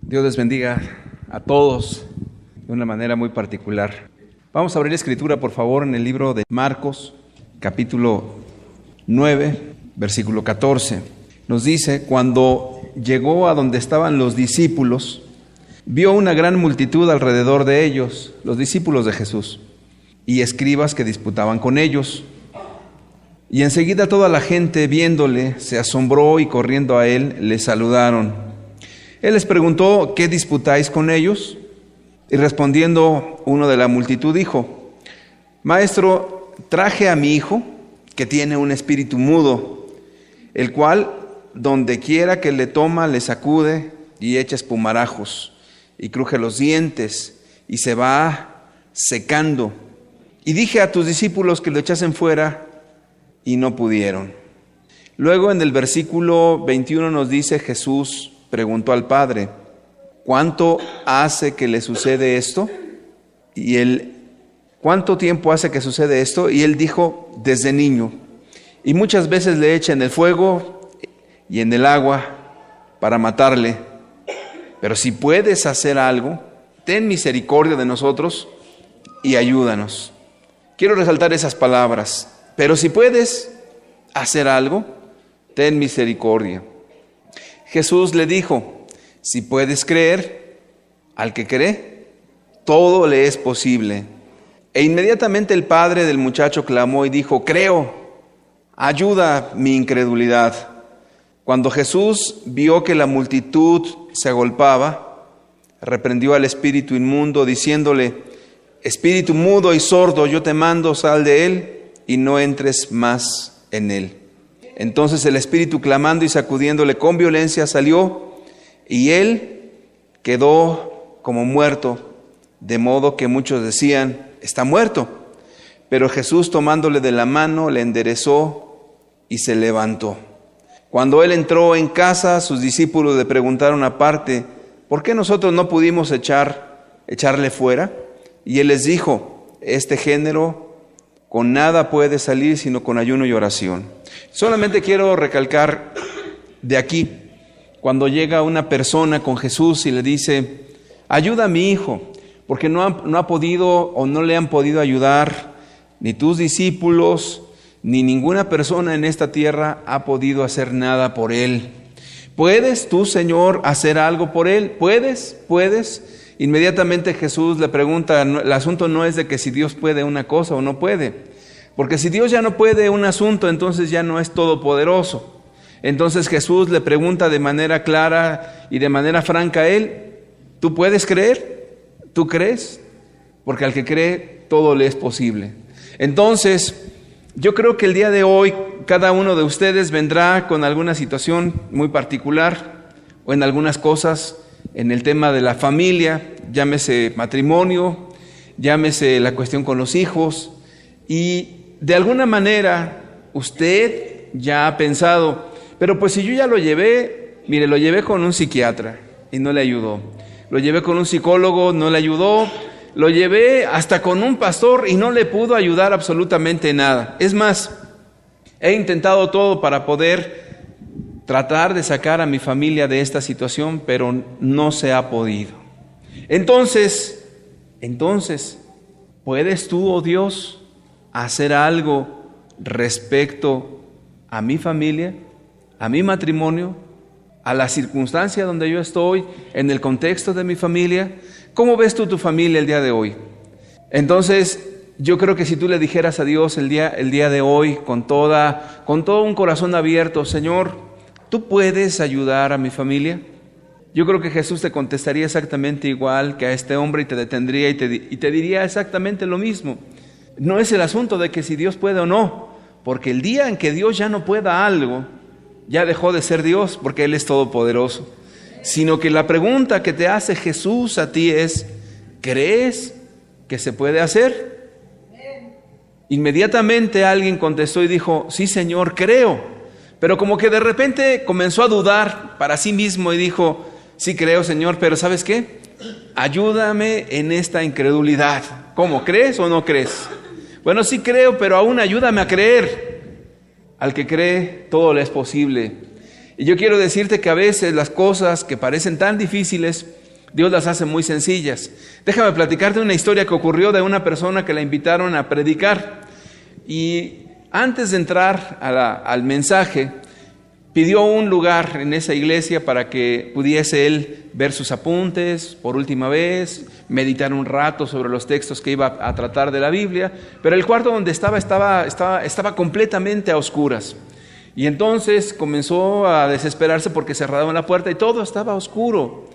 Dios les bendiga a todos de una manera muy particular. Vamos a abrir la escritura, por favor, en el libro de Marcos, capítulo 9, versículo 14. Nos dice: cuando llegó a donde estaban los discípulos, vio una gran multitud alrededor de ellos, los discípulos de Jesús, y escribas que disputaban con ellos. Y enseguida toda la gente, viéndole, se asombró y corriendo a él, le saludaron. Él les preguntó: ¿qué disputáis con ellos? Y respondiendo uno de la multitud dijo: Maestro, traje a mi hijo, que tiene un espíritu mudo, el cual donde quiera que le toma, le sacude y echa espumarajos, y cruje los dientes, y se va secando. Y dije a tus discípulos que lo echasen fuera, y no pudieron. Luego en el versículo 21 nos dice: Jesús preguntó al Padre: ¿cuánto hace que le sucede esto? Y él: ¿cuánto tiempo hace que sucede esto? Y él dijo: desde niño. Y muchas veces le echa en el fuego y en el agua para matarle. Pero si puedes hacer algo, ten misericordia de nosotros y ayúdanos. Quiero resaltar esas palabras. Pero si puedes hacer algo, ten misericordia. Jesús le dijo: si puedes creer, al que cree, todo le es posible. E inmediatamente el padre del muchacho clamó y dijo: creo, ayuda mi incredulidad. Cuando Jesús vio que la multitud se agolpaba, reprendió al espíritu inmundo, diciéndole: espíritu mudo y sordo, yo te mando, sal de él y no entres más en él. Entonces el espíritu, clamando y sacudiéndole con violencia, salió, y él quedó como muerto, de modo que muchos decían: está muerto. Pero Jesús, tomándole de la mano, le enderezó y se levantó. Cuando él entró en casa, sus discípulos le preguntaron aparte: ¿por qué nosotros no pudimos echarle fuera? Y él les dijo: este género con nada puede salir sino con ayuno y oración. Solamente quiero recalcar de aquí, cuando llega una persona con Jesús y le dice: ayuda a mi hijo, porque no ha podido o no le han podido ayudar ni tus discípulos, ni ninguna persona en esta tierra ha podido hacer nada por él. ¿Puedes tú, Señor, hacer algo por él? ¿Puedes? Inmediatamente Jesús le pregunta: el asunto no es de que si Dios puede una cosa o no puede. Porque si Dios ya no puede un asunto, entonces ya no es todopoderoso. Entonces Jesús le pregunta de manera clara y de manera franca a él: ¿tú puedes creer? ¿Tú crees? Porque al que cree, todo le es posible. Entonces, yo creo que el día de hoy, cada uno de ustedes vendrá con alguna situación muy particular, o en algunas cosas, en el tema de la familia, llámese matrimonio, llámese la cuestión con los hijos, y de alguna manera usted ya ha pensado: pero pues si yo ya lo llevé, mire, lo llevé con un psiquiatra y no le ayudó, lo llevé con un psicólogo, no le ayudó, lo llevé hasta con un pastor y no le pudo ayudar absolutamente nada. Es más, he intentado todo para poder tratar de sacar a mi familia de esta situación, pero no se ha podido. Entonces, ¿puedes tú, oh Dios, hacer algo respecto a mi familia, a mi matrimonio, a la circunstancia donde yo estoy, en el contexto de mi familia? ¿Cómo ves tú tu familia el día de hoy? Entonces, yo creo que si tú le dijeras a Dios el día de hoy, con todo un corazón abierto: Señor, ¿tú puedes ayudar a mi familia? Yo creo que Jesús te contestaría exactamente igual que a este hombre, y te detendría y te diría exactamente lo mismo. No es el asunto de que si Dios puede o no, porque el día en que Dios ya no pueda algo, ya dejó de ser Dios, porque Él es todopoderoso. Sino que la pregunta que te hace Jesús a ti es: ¿crees que se puede hacer? Inmediatamente alguien contestó y dijo: sí, Señor, creo. Pero como que de repente comenzó a dudar para sí mismo y dijo: sí creo, Señor, pero ¿sabes qué? Ayúdame en esta incredulidad. ¿Cómo? ¿Crees o no crees? Bueno, sí creo, pero aún ayúdame a creer. Al que cree, todo le es posible. Y yo quiero decirte que a veces las cosas que parecen tan difíciles, Dios las hace muy sencillas. Déjame platicarte una historia que ocurrió de una persona que la invitaron a predicar. Y antes de entrar al mensaje, pidió un lugar en esa iglesia para que pudiese él ver sus apuntes por última vez, meditar un rato sobre los textos que iba a tratar de la Biblia, pero el cuarto donde estaba completamente a oscuras. Y entonces comenzó a desesperarse porque cerraron la puerta y todo estaba oscuro.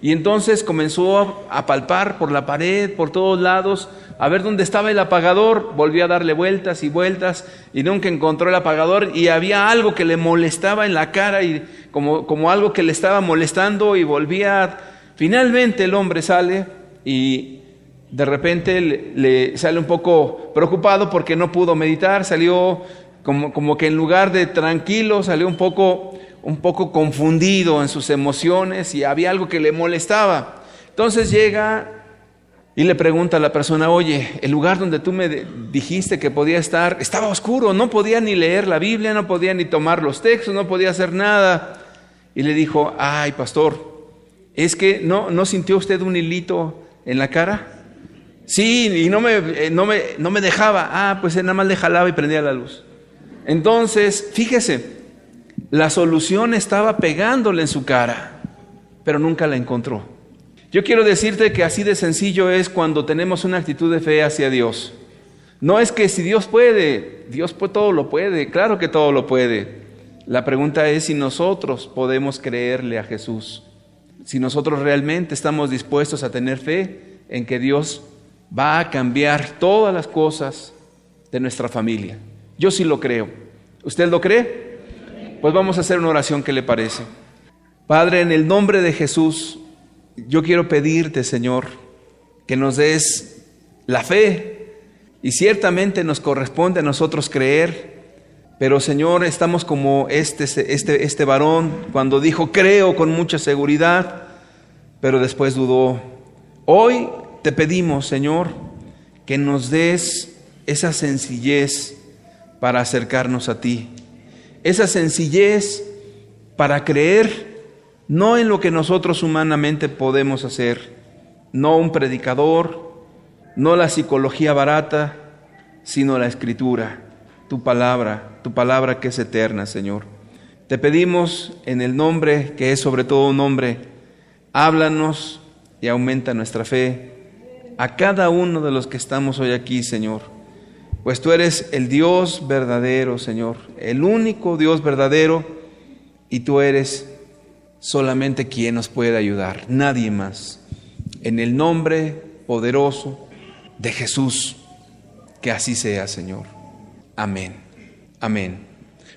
Y entonces comenzó a palpar por la pared, por todos lados, a ver dónde estaba el apagador. Volvió a darle vueltas y vueltas y nunca encontró el apagador, y había algo que le molestaba en la cara, y como algo que le estaba molestando, y volvía. Finalmente el hombre sale y de repente le sale un poco preocupado porque no pudo meditar. Salió como que en lugar de tranquilo, salió un poco confundido en sus emociones, y había algo que le molestaba. Entonces llega y le pregunta a la persona: oye, el lugar donde tú me dijiste que podía estar estaba oscuro, no podía ni leer la Biblia, no podía ni tomar los textos, no podía hacer nada. Y le dijo: ay, pastor, ¿es que no sintió usted un hilito en la cara? Sí, y no me dejaba. Pues él nada más le jalaba y prendía la luz. Entonces, fíjese, la solución estaba pegándole en su cara, pero nunca la encontró. Yo quiero decirte que así de sencillo es cuando tenemos una actitud de fe hacia Dios. No es que si Dios puede, todo lo puede, claro que todo lo puede. La pregunta es si nosotros podemos creerle a Jesús, si nosotros realmente estamos dispuestos a tener fe en que Dios va a cambiar todas las cosas de nuestra familia. Yo sí lo creo. ¿Usted lo cree? Pues vamos a hacer una oración. ¿Qué le parece? Padre, en el nombre de Jesús, yo quiero pedirte, Señor, que nos des la fe, y ciertamente nos corresponde a nosotros creer, pero Señor, estamos como este varón cuando dijo: creo con mucha seguridad, pero después dudó. Hoy te pedimos, Señor, que nos des esa sencillez para acercarnos a ti, esa sencillez para creer no en lo que nosotros humanamente podemos hacer, no un predicador, no la psicología barata, sino la Escritura, tu palabra que es eterna, Señor. Te pedimos en el nombre que es sobre todo un nombre, háblanos y aumenta nuestra fe a cada uno de los que estamos hoy aquí, Señor. Pues tú eres el Dios verdadero, Señor, el único Dios verdadero, y tú eres solamente quien nos puede ayudar, nadie más. En el nombre poderoso de Jesús, que así sea, Señor. Amén. Amén.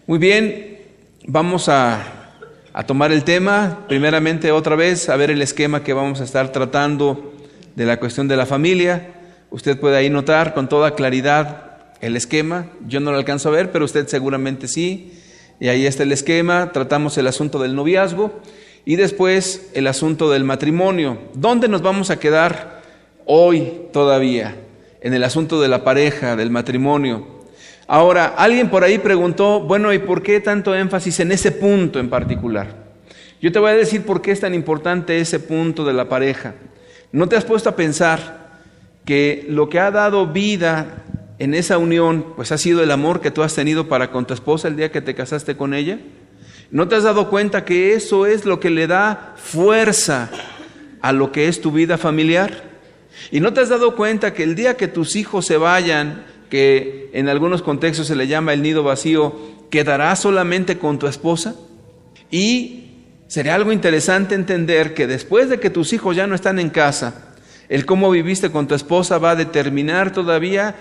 Muy bien, vamos a tomar el tema. Primeramente, otra vez, a ver el esquema que vamos a estar tratando de la cuestión de la familia. Usted puede ahí notar con toda claridad el esquema. Yo no lo alcanzo a ver, pero usted seguramente sí. Y ahí está el esquema. Tratamos el asunto del noviazgo y después el asunto del matrimonio. ¿Dónde nos vamos a quedar hoy todavía? En el asunto de la pareja, del matrimonio. Ahora, alguien por ahí preguntó: bueno, ¿y por qué tanto énfasis en ese punto en particular? Yo te voy a decir por qué es tan importante ese punto de la pareja. ¿No te has puesto a pensar que lo que ha dado vida en esa unión, pues ha sido el amor que tú has tenido para con tu esposa el día que te casaste con ella? ¿No te has dado cuenta que eso es lo que le da fuerza a lo que es tu vida familiar? ¿Y no te has dado cuenta que el día que tus hijos se vayan, que en algunos contextos se le llama el nido vacío, quedarás solamente con tu esposa? Y sería algo interesante entender que después de que tus hijos ya no están en casa, el cómo viviste con tu esposa va a determinar todavía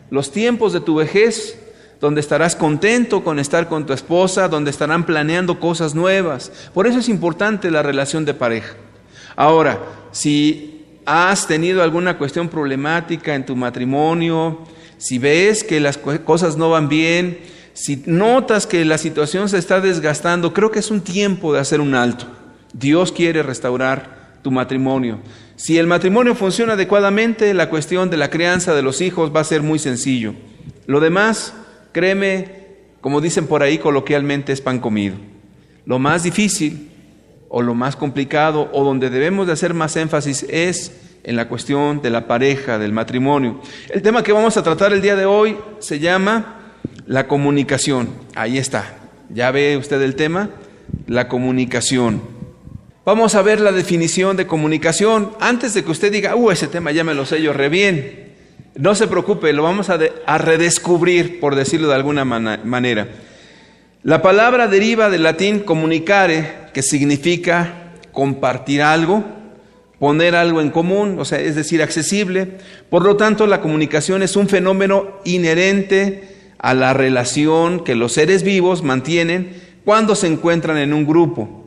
los tiempos de tu vejez, donde estarás contento con estar con tu esposa, donde estarán planeando cosas nuevas. Por eso es importante la relación de pareja. Ahora, si has tenido alguna cuestión problemática en tu matrimonio, si ves que las cosas no van bien, si notas que la situación se está desgastando, creo que es un tiempo de hacer un alto. Dios quiere restaurar tu matrimonio. Si el matrimonio funciona adecuadamente, la cuestión de la crianza de los hijos va a ser muy sencillo. Lo demás, créeme, como dicen por ahí coloquialmente, es pan comido. Lo más difícil o lo más complicado o donde debemos de hacer más énfasis es en la cuestión de la pareja, del matrimonio. El tema que vamos a tratar el día de hoy se llama la comunicación. Ahí está. ¿Ya ve usted el tema? La comunicación. Vamos a ver la definición de comunicación. Antes de que usted diga, ese tema ya me lo sé yo re bien. No se preocupe, lo vamos a redescubrir, por decirlo de alguna manera. La palabra deriva del latín comunicare, que significa compartir algo, poner algo en común, es decir, accesible. Por lo tanto, la comunicación es un fenómeno inherente a la relación que los seres vivos mantienen cuando se encuentran en un grupo.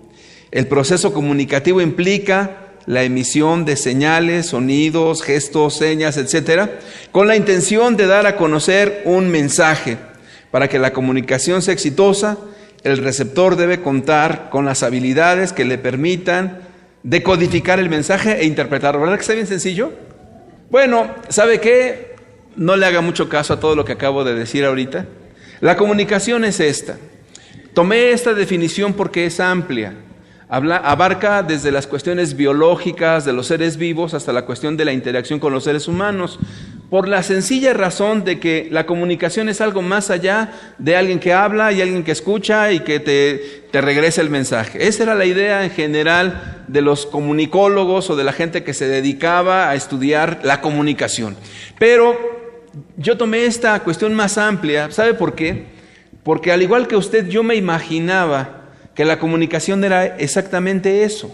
El proceso comunicativo implica la emisión de señales, sonidos, gestos, señas, etcétera, con la intención de dar a conocer un mensaje. Para que la comunicación sea exitosa, el receptor debe contar con las habilidades que le permitan decodificar el mensaje e interpretarlo. ¿Verdad que está bien sencillo? Bueno, ¿sabe qué? No le haga mucho caso a todo lo que acabo de decir ahorita. La comunicación es esta. Tomé esta definición porque es amplia. Abarca desde las cuestiones biológicas de los seres vivos hasta la cuestión de la interacción con los seres humanos, por la sencilla razón de que la comunicación es algo más allá de alguien que habla y alguien que escucha y que te regresa el mensaje. Esa era la idea en general de los comunicólogos o de la gente que se dedicaba a estudiar la comunicación. Pero yo tomé esta cuestión más amplia. ¿Sabe por qué? Porque al igual que usted, yo me imaginaba que la comunicación era exactamente eso.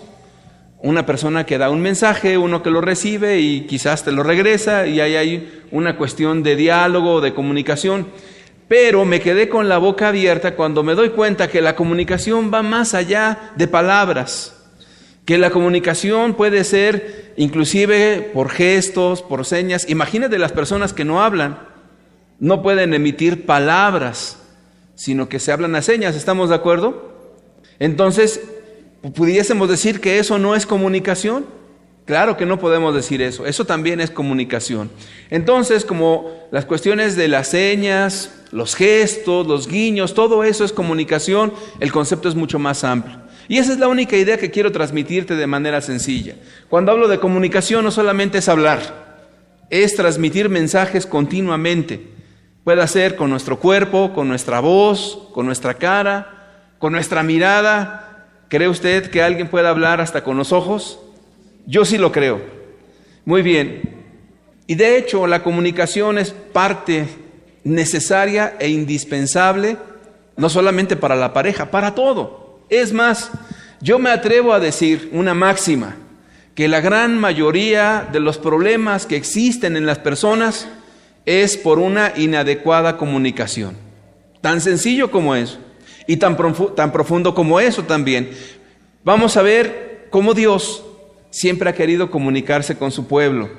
Una persona que da un mensaje, uno que lo recibe y quizás te lo regresa, y ahí hay una cuestión de diálogo, de comunicación. Pero me quedé con la boca abierta cuando me doy cuenta que la comunicación va más allá de palabras, que la comunicación puede ser inclusive por gestos, por señas. Imagínate las personas que no hablan, no pueden emitir palabras, sino que se hablan a señas. ¿Estamos de acuerdo? Entonces, ¿pudiésemos decir que eso no es comunicación? Claro que no podemos decir eso. Eso también es comunicación. Entonces, como las cuestiones de las señas, los gestos, los guiños, todo eso es comunicación, el concepto es mucho más amplio. Y esa es la única idea que quiero transmitirte de manera sencilla. Cuando hablo de comunicación, no solamente es hablar, es transmitir mensajes continuamente. Puede ser con nuestro cuerpo, con nuestra voz, con nuestra cara, con nuestra mirada. ¿Cree usted que alguien pueda hablar hasta con los ojos? Yo sí lo creo. Muy bien. Y de hecho, la comunicación es parte necesaria e indispensable, no solamente para la pareja, para todo. Es más, yo me atrevo a decir una máxima, que la gran mayoría de los problemas que existen en las personas es por una inadecuada comunicación. Tan sencillo como eso. Y tan profundo como eso también. Vamos a ver cómo Dios siempre ha querido comunicarse con su pueblo.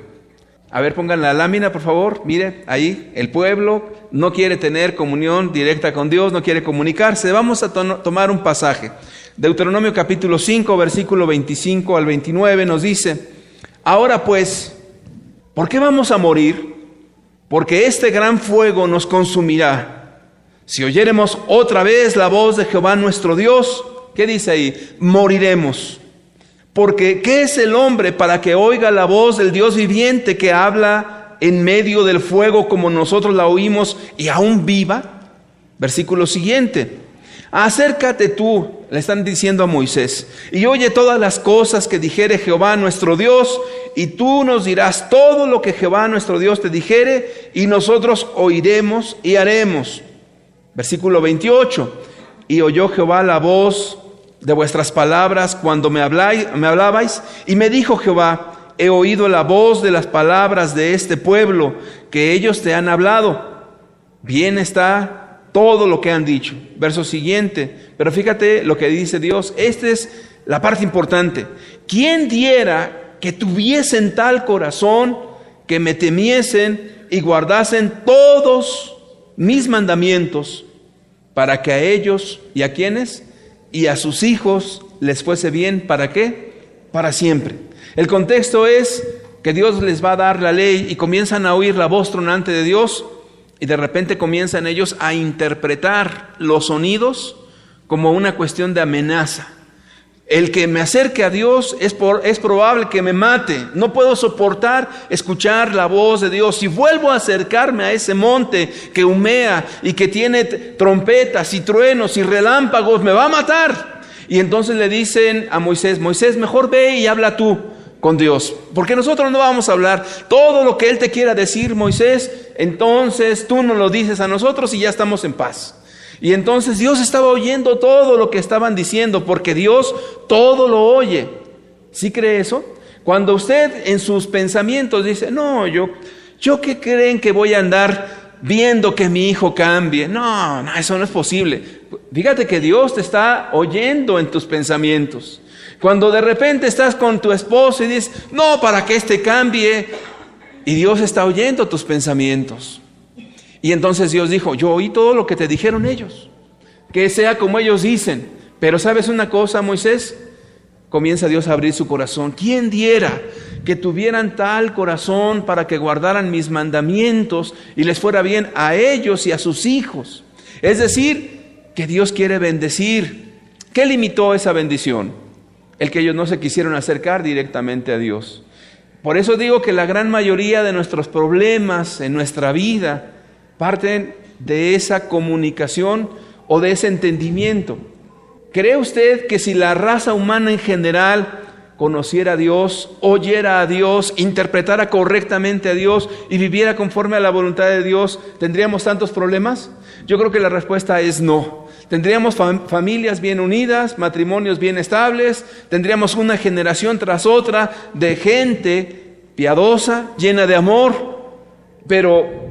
A ver, pongan la lámina, por favor. Mire, ahí, el pueblo no quiere tener comunión directa con Dios, no quiere comunicarse. Vamos a tomar un pasaje. Deuteronomio capítulo 5, versículo 25 al 29 nos dice: ahora pues, ¿por qué vamos a morir? Porque este gran fuego nos consumirá. Si oyéremos otra vez la voz de Jehová nuestro Dios, ¿qué dice ahí? Moriremos. Porque ¿qué es el hombre para que oiga la voz del Dios viviente que habla en medio del fuego como nosotros la oímos y aún viva? Versículo siguiente. Acércate tú, le están diciendo a Moisés, y oye todas las cosas que dijere Jehová nuestro Dios, y tú nos dirás todo lo que Jehová nuestro Dios te dijere, y nosotros oiremos y haremos. Versículo 28, y oyó Jehová la voz de vuestras palabras cuando me hablabais, y me dijo Jehová, he oído la voz de las palabras de este pueblo, que ellos te han hablado. Bien está todo lo que han dicho. Verso siguiente, pero fíjate lo que dice Dios, esta es la parte importante. ¿Quién diera que tuviesen tal corazón, que me temiesen y guardasen todos mis mandamientos, para que a ellos y a quienes y a sus hijos les fuese bien? ¿Para qué? Para siempre. El contexto es que Dios les va a dar la ley y comienzan a oír la voz tronante de Dios, y de repente comienzan ellos a interpretar los sonidos como una cuestión de amenaza. El que me acerque a Dios es probable que me mate. No puedo soportar escuchar la voz de Dios. Si vuelvo a acercarme a ese monte que humea y que tiene trompetas y truenos y relámpagos, me va a matar. Y entonces le dicen a Moisés, Moisés, mejor ve y habla tú con Dios, porque nosotros no vamos a hablar. Todo lo que Él te quiera decir, Moisés, entonces tú nos lo dices a nosotros y ya estamos en paz. Y entonces Dios estaba oyendo todo lo que estaban diciendo, porque Dios todo lo oye. ¿Sí cree eso? Cuando usted en sus pensamientos dice, no, yo ¿qué creen que voy a andar viendo que mi hijo cambie? No, eso no es posible. Fíjate que Dios te está oyendo en tus pensamientos. Cuando de repente estás con tu esposo y dices, no, para que cambie, y Dios está oyendo tus pensamientos. Y entonces Dios dijo, yo oí todo lo que te dijeron ellos, que sea como ellos dicen. Pero ¿sabes una cosa, Moisés? Comienza Dios a abrir su corazón. ¿Quién diera que tuvieran tal corazón para que guardaran mis mandamientos y les fuera bien a ellos y a sus hijos? Es decir, que Dios quiere bendecir. ¿Qué limitó esa bendición? El que ellos no se quisieron acercar directamente a Dios. Por eso digo que la gran mayoría de nuestros problemas en nuestra vida parten de esa comunicación o de ese entendimiento. ¿Cree usted que si la raza humana en general conociera a Dios, oyera a Dios, interpretara correctamente a Dios y viviera conforme a la voluntad de Dios, tendríamos tantos problemas? Yo creo que la respuesta es no. Tendríamos familias bien unidas, matrimonios bien estables, tendríamos una generación tras otra de gente piadosa, llena de amor, pero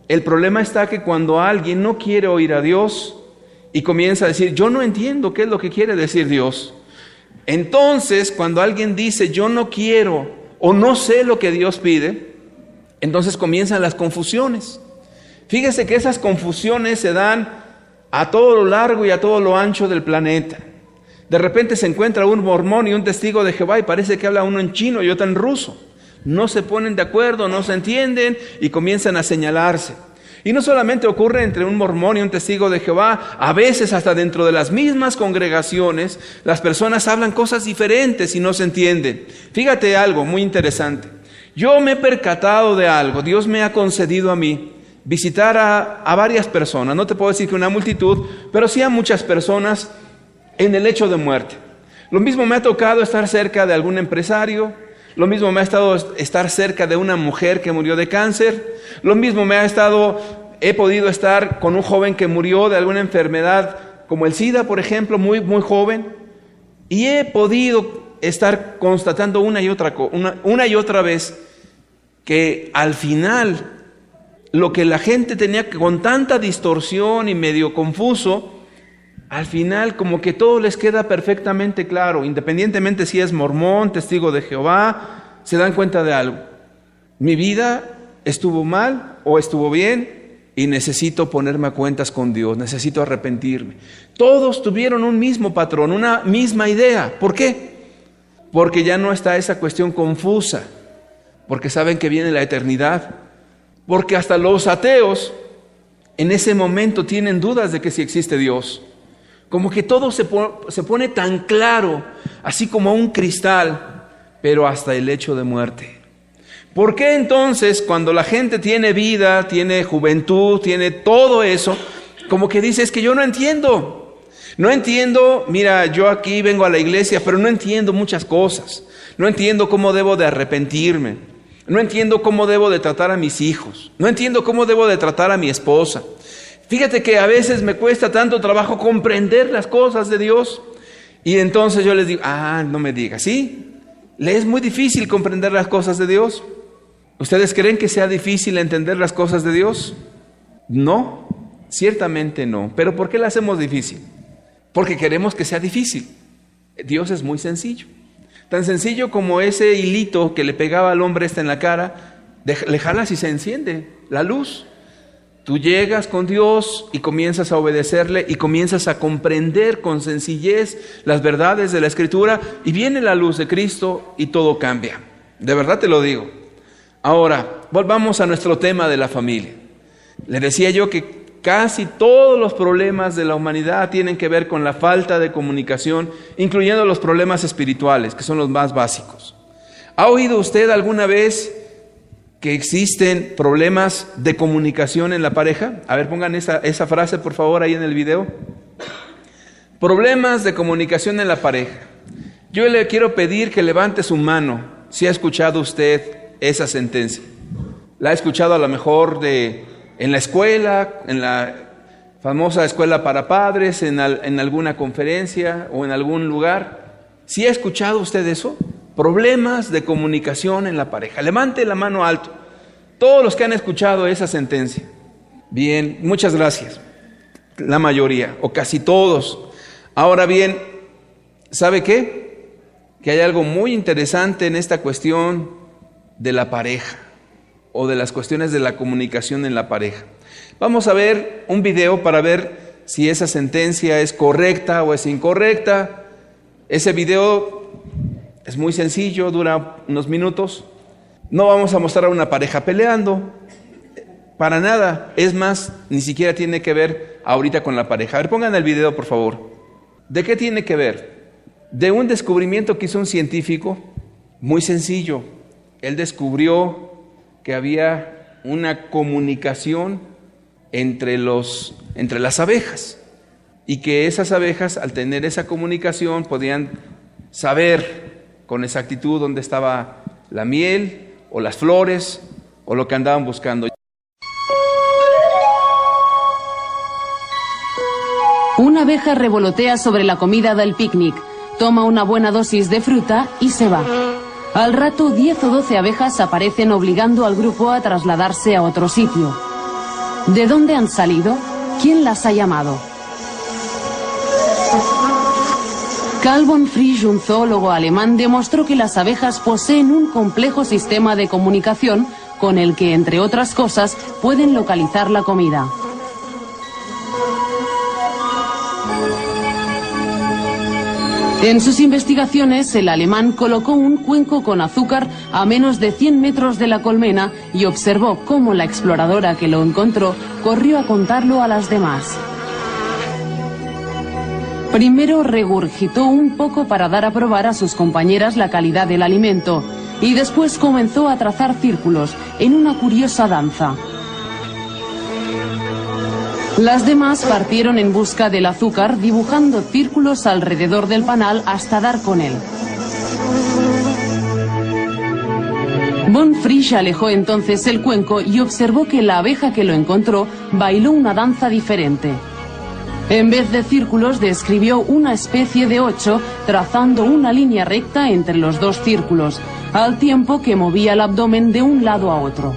el problema está que cuando alguien no quiere oír a Dios y comienza a decir, yo no entiendo qué es lo que quiere decir Dios. Entonces, cuando alguien dice, yo no quiero o no sé lo que Dios pide, entonces comienzan las confusiones. Fíjese que esas confusiones se dan a todo lo largo y a todo lo ancho del planeta. De repente se encuentra un mormón y un testigo de Jehová y parece que habla uno en chino y otro en ruso. No se ponen de acuerdo, no se entienden y comienzan a señalarse. Y no solamente ocurre entre un mormón y un testigo de Jehová, a veces hasta dentro de las mismas congregaciones, las personas hablan cosas diferentes y no se entienden. Fíjate algo muy interesante. Yo me he percatado de algo, Dios me ha concedido a mí visitar a varias personas, no te puedo decir que una multitud, pero sí a muchas personas en el lecho de muerte. Lo mismo me ha tocado estar cerca de algún empresario, lo mismo me ha estado estar cerca de una mujer que murió de cáncer, lo mismo he podido estar con un joven que murió de alguna enfermedad como el SIDA, por ejemplo, muy joven, y he podido estar constatando una y otra vez que al final lo que la gente tenía con tanta distorsión y medio confuso, al final como que todo les queda perfectamente claro, independientemente si es mormón, testigo de Jehová, se dan cuenta de algo. Mi vida estuvo mal o estuvo bien y necesito ponerme a cuentas con Dios, necesito arrepentirme. Todos tuvieron un mismo patrón, una misma idea. ¿Por qué? Porque ya no está esa cuestión confusa, porque saben que viene la eternidad, porque hasta los ateos en ese momento tienen dudas de que sí existe Dios. Como que todo se pone tan claro, así como un cristal, pero hasta el hecho de muerte. ¿Por qué entonces cuando la gente tiene vida, tiene juventud, tiene todo eso, como que dice, es que yo no entiendo? No entiendo, mira, yo aquí vengo a la iglesia, pero no entiendo muchas cosas. No entiendo cómo debo de arrepentirme. No entiendo cómo debo de tratar a mis hijos. No entiendo cómo debo de tratar a mi esposa. Fíjate que a veces me cuesta tanto trabajo comprender las cosas de Dios. Y entonces yo les digo, no me digas, ¿sí? ¿Le es muy difícil comprender las cosas de Dios? ¿Ustedes creen que sea difícil entender las cosas de Dios? No, ciertamente no. ¿Pero por qué las hacemos difícil? Porque queremos que sea difícil. Dios es muy sencillo. Tan sencillo como ese hilito que le pegaba al hombre en la cara, le jalas y se enciende la luz. Tú llegas con Dios y comienzas a obedecerle y comienzas a comprender con sencillez las verdades de la Escritura y viene la luz de Cristo y todo cambia. De verdad te lo digo. Ahora, volvamos a nuestro tema de la familia. Le decía yo que casi todos los problemas de la humanidad tienen que ver con la falta de comunicación, incluyendo los problemas espirituales, que son los más básicos. ¿Ha oído usted alguna vez que existen problemas de comunicación en la pareja? A ver, pongan esa frase por favor ahí en el video. Problemas de comunicación en la pareja. Yo le quiero pedir que levante su mano si ha escuchado usted esa sentencia. La ha escuchado a lo mejor en la escuela, en la famosa escuela para padres, en alguna conferencia o en algún lugar. ¿Sí ha escuchado usted eso? Problemas de comunicación en la pareja. Levante la mano alto. Todos los que han escuchado esa sentencia. Bien, muchas gracias. La mayoría, o casi todos. Ahora bien, ¿sabe qué? Que hay algo muy interesante en esta cuestión de la pareja, o de las cuestiones de la comunicación en la pareja. Vamos a ver un video para ver si esa sentencia es correcta o es incorrecta. Ese video es muy sencillo, dura unos minutos. No vamos a mostrar a una pareja peleando, para nada. Es más, ni siquiera tiene que ver ahorita con la pareja. A ver, pongan el video, por favor. ¿De qué tiene que ver? De un descubrimiento que hizo un científico, muy sencillo. Él descubrió que había una comunicación entre las abejas, y que esas abejas, al tener esa comunicación, podían saber con exactitud dónde estaba la miel o las flores o lo que andaban buscando. Una abeja revolotea sobre la comida del picnic, toma una buena dosis de fruta y se va. Al rato, 10 o 12 abejas aparecen obligando al grupo a trasladarse a otro sitio. ¿De dónde han salido? ¿Quién las ha llamado? Carl von Frisch, un zoólogo alemán, demostró que las abejas poseen un complejo sistema de comunicación con el que, entre otras cosas, pueden localizar la comida. En sus investigaciones, el alemán colocó un cuenco con azúcar a menos de 100 metros de la colmena y observó cómo la exploradora que lo encontró corrió a contarlo a las demás. Primero regurgitó un poco para dar a probar a sus compañeras la calidad del alimento y después comenzó a trazar círculos en una curiosa danza. Las demás partieron en busca del azúcar, dibujando círculos alrededor del panal hasta dar con él. Von Frisch alejó entonces el cuenco y observó que la abeja que lo encontró bailó una danza diferente. En vez de círculos, describió una especie de 8, trazando una línea recta entre los dos círculos, al tiempo que movía el abdomen de un lado a otro.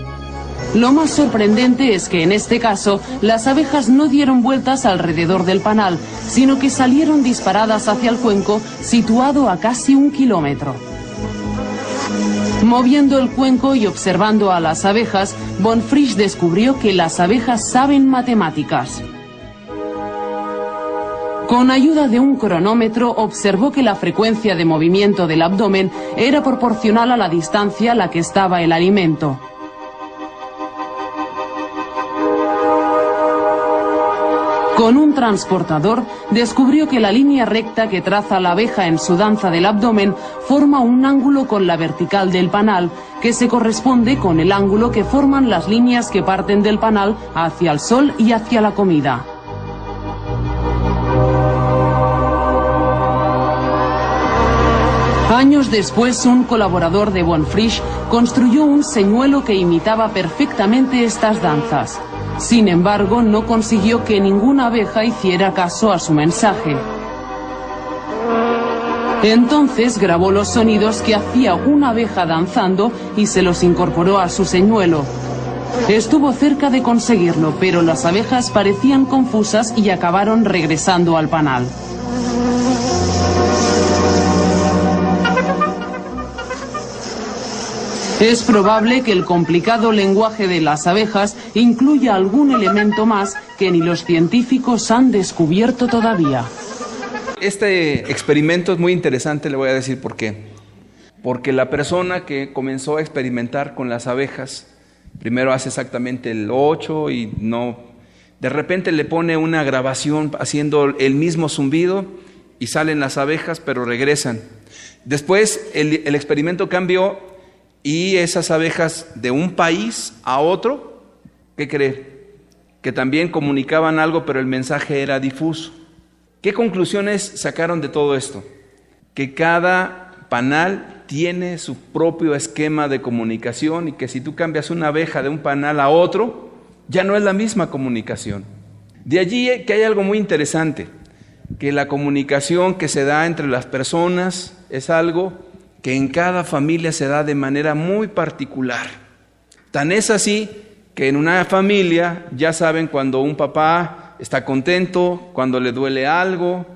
Lo más sorprendente es que en este caso las abejas no dieron vueltas alrededor del panal, sino que salieron disparadas hacia el cuenco, situado a casi 1 kilómetro. Moviendo el cuenco y observando a las abejas, von Frisch descubrió que las abejas saben matemáticas. Con ayuda de un cronómetro observó que la frecuencia de movimiento del abdomen era proporcional a la distancia a la que estaba el alimento. Con un transportador descubrió que la línea recta que traza la abeja en su danza del abdomen forma un ángulo con la vertical del panal, que se corresponde con el ángulo que forman las líneas que parten del panal hacia el sol y hacia la comida. Años después, un colaborador de von Frisch construyó un señuelo que imitaba perfectamente estas danzas. Sin embargo, no consiguió que ninguna abeja hiciera caso a su mensaje. Entonces grabó los sonidos que hacía una abeja danzando y se los incorporó a su señuelo. Estuvo cerca de conseguirlo, pero las abejas parecían confusas y acabaron regresando al panal. Es probable que el complicado lenguaje de las abejas incluya algún elemento más que ni los científicos han descubierto todavía. Este experimento es muy interesante, le voy a decir por qué. Porque la persona que comenzó a experimentar con las abejas, primero hace exactamente el 8 y no De repente le pone una grabación haciendo el mismo zumbido y salen las abejas, pero regresan. Después el experimento cambió y esas abejas de un país a otro, ¿qué cree? Que también comunicaban algo, pero el mensaje era difuso. ¿Qué conclusiones sacaron de todo esto? Que cada panal tiene su propio esquema de comunicación y que si tú cambias una abeja de un panal a otro, ya no es la misma comunicación. De allí que hay algo muy interesante, que la comunicación que se da entre las personas es algo que en cada familia se da de manera muy particular. Tan es así que en una familia ya saben cuando un papá está contento, cuando le duele algo,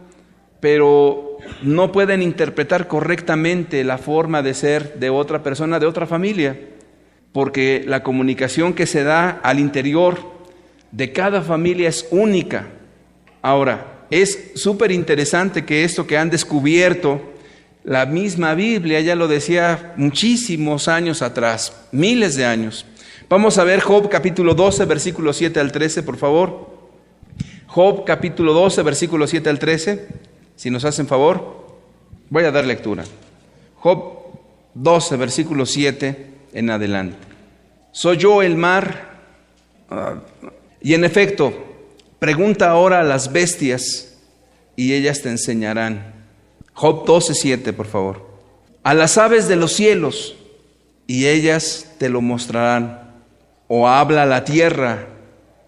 pero no pueden interpretar correctamente la forma de ser de otra persona, de otra familia, porque la comunicación que se da al interior de cada familia es única. Ahora, es súper interesante que esto que han descubierto, la misma Biblia ya lo decía muchísimos años atrás, miles de años. Vamos a ver Job capítulo 12, versículo 7 al 13, por favor. Job capítulo 12, versículo 7 al 13, si nos hacen favor. Voy a dar lectura. Job 12, versículo 7 en adelante. ¿Soy yo el mar? Y en efecto, pregunta ahora a las bestias y ellas te enseñarán. Job 12, 7, por favor. A las aves de los cielos y ellas te lo mostrarán. O habla a la tierra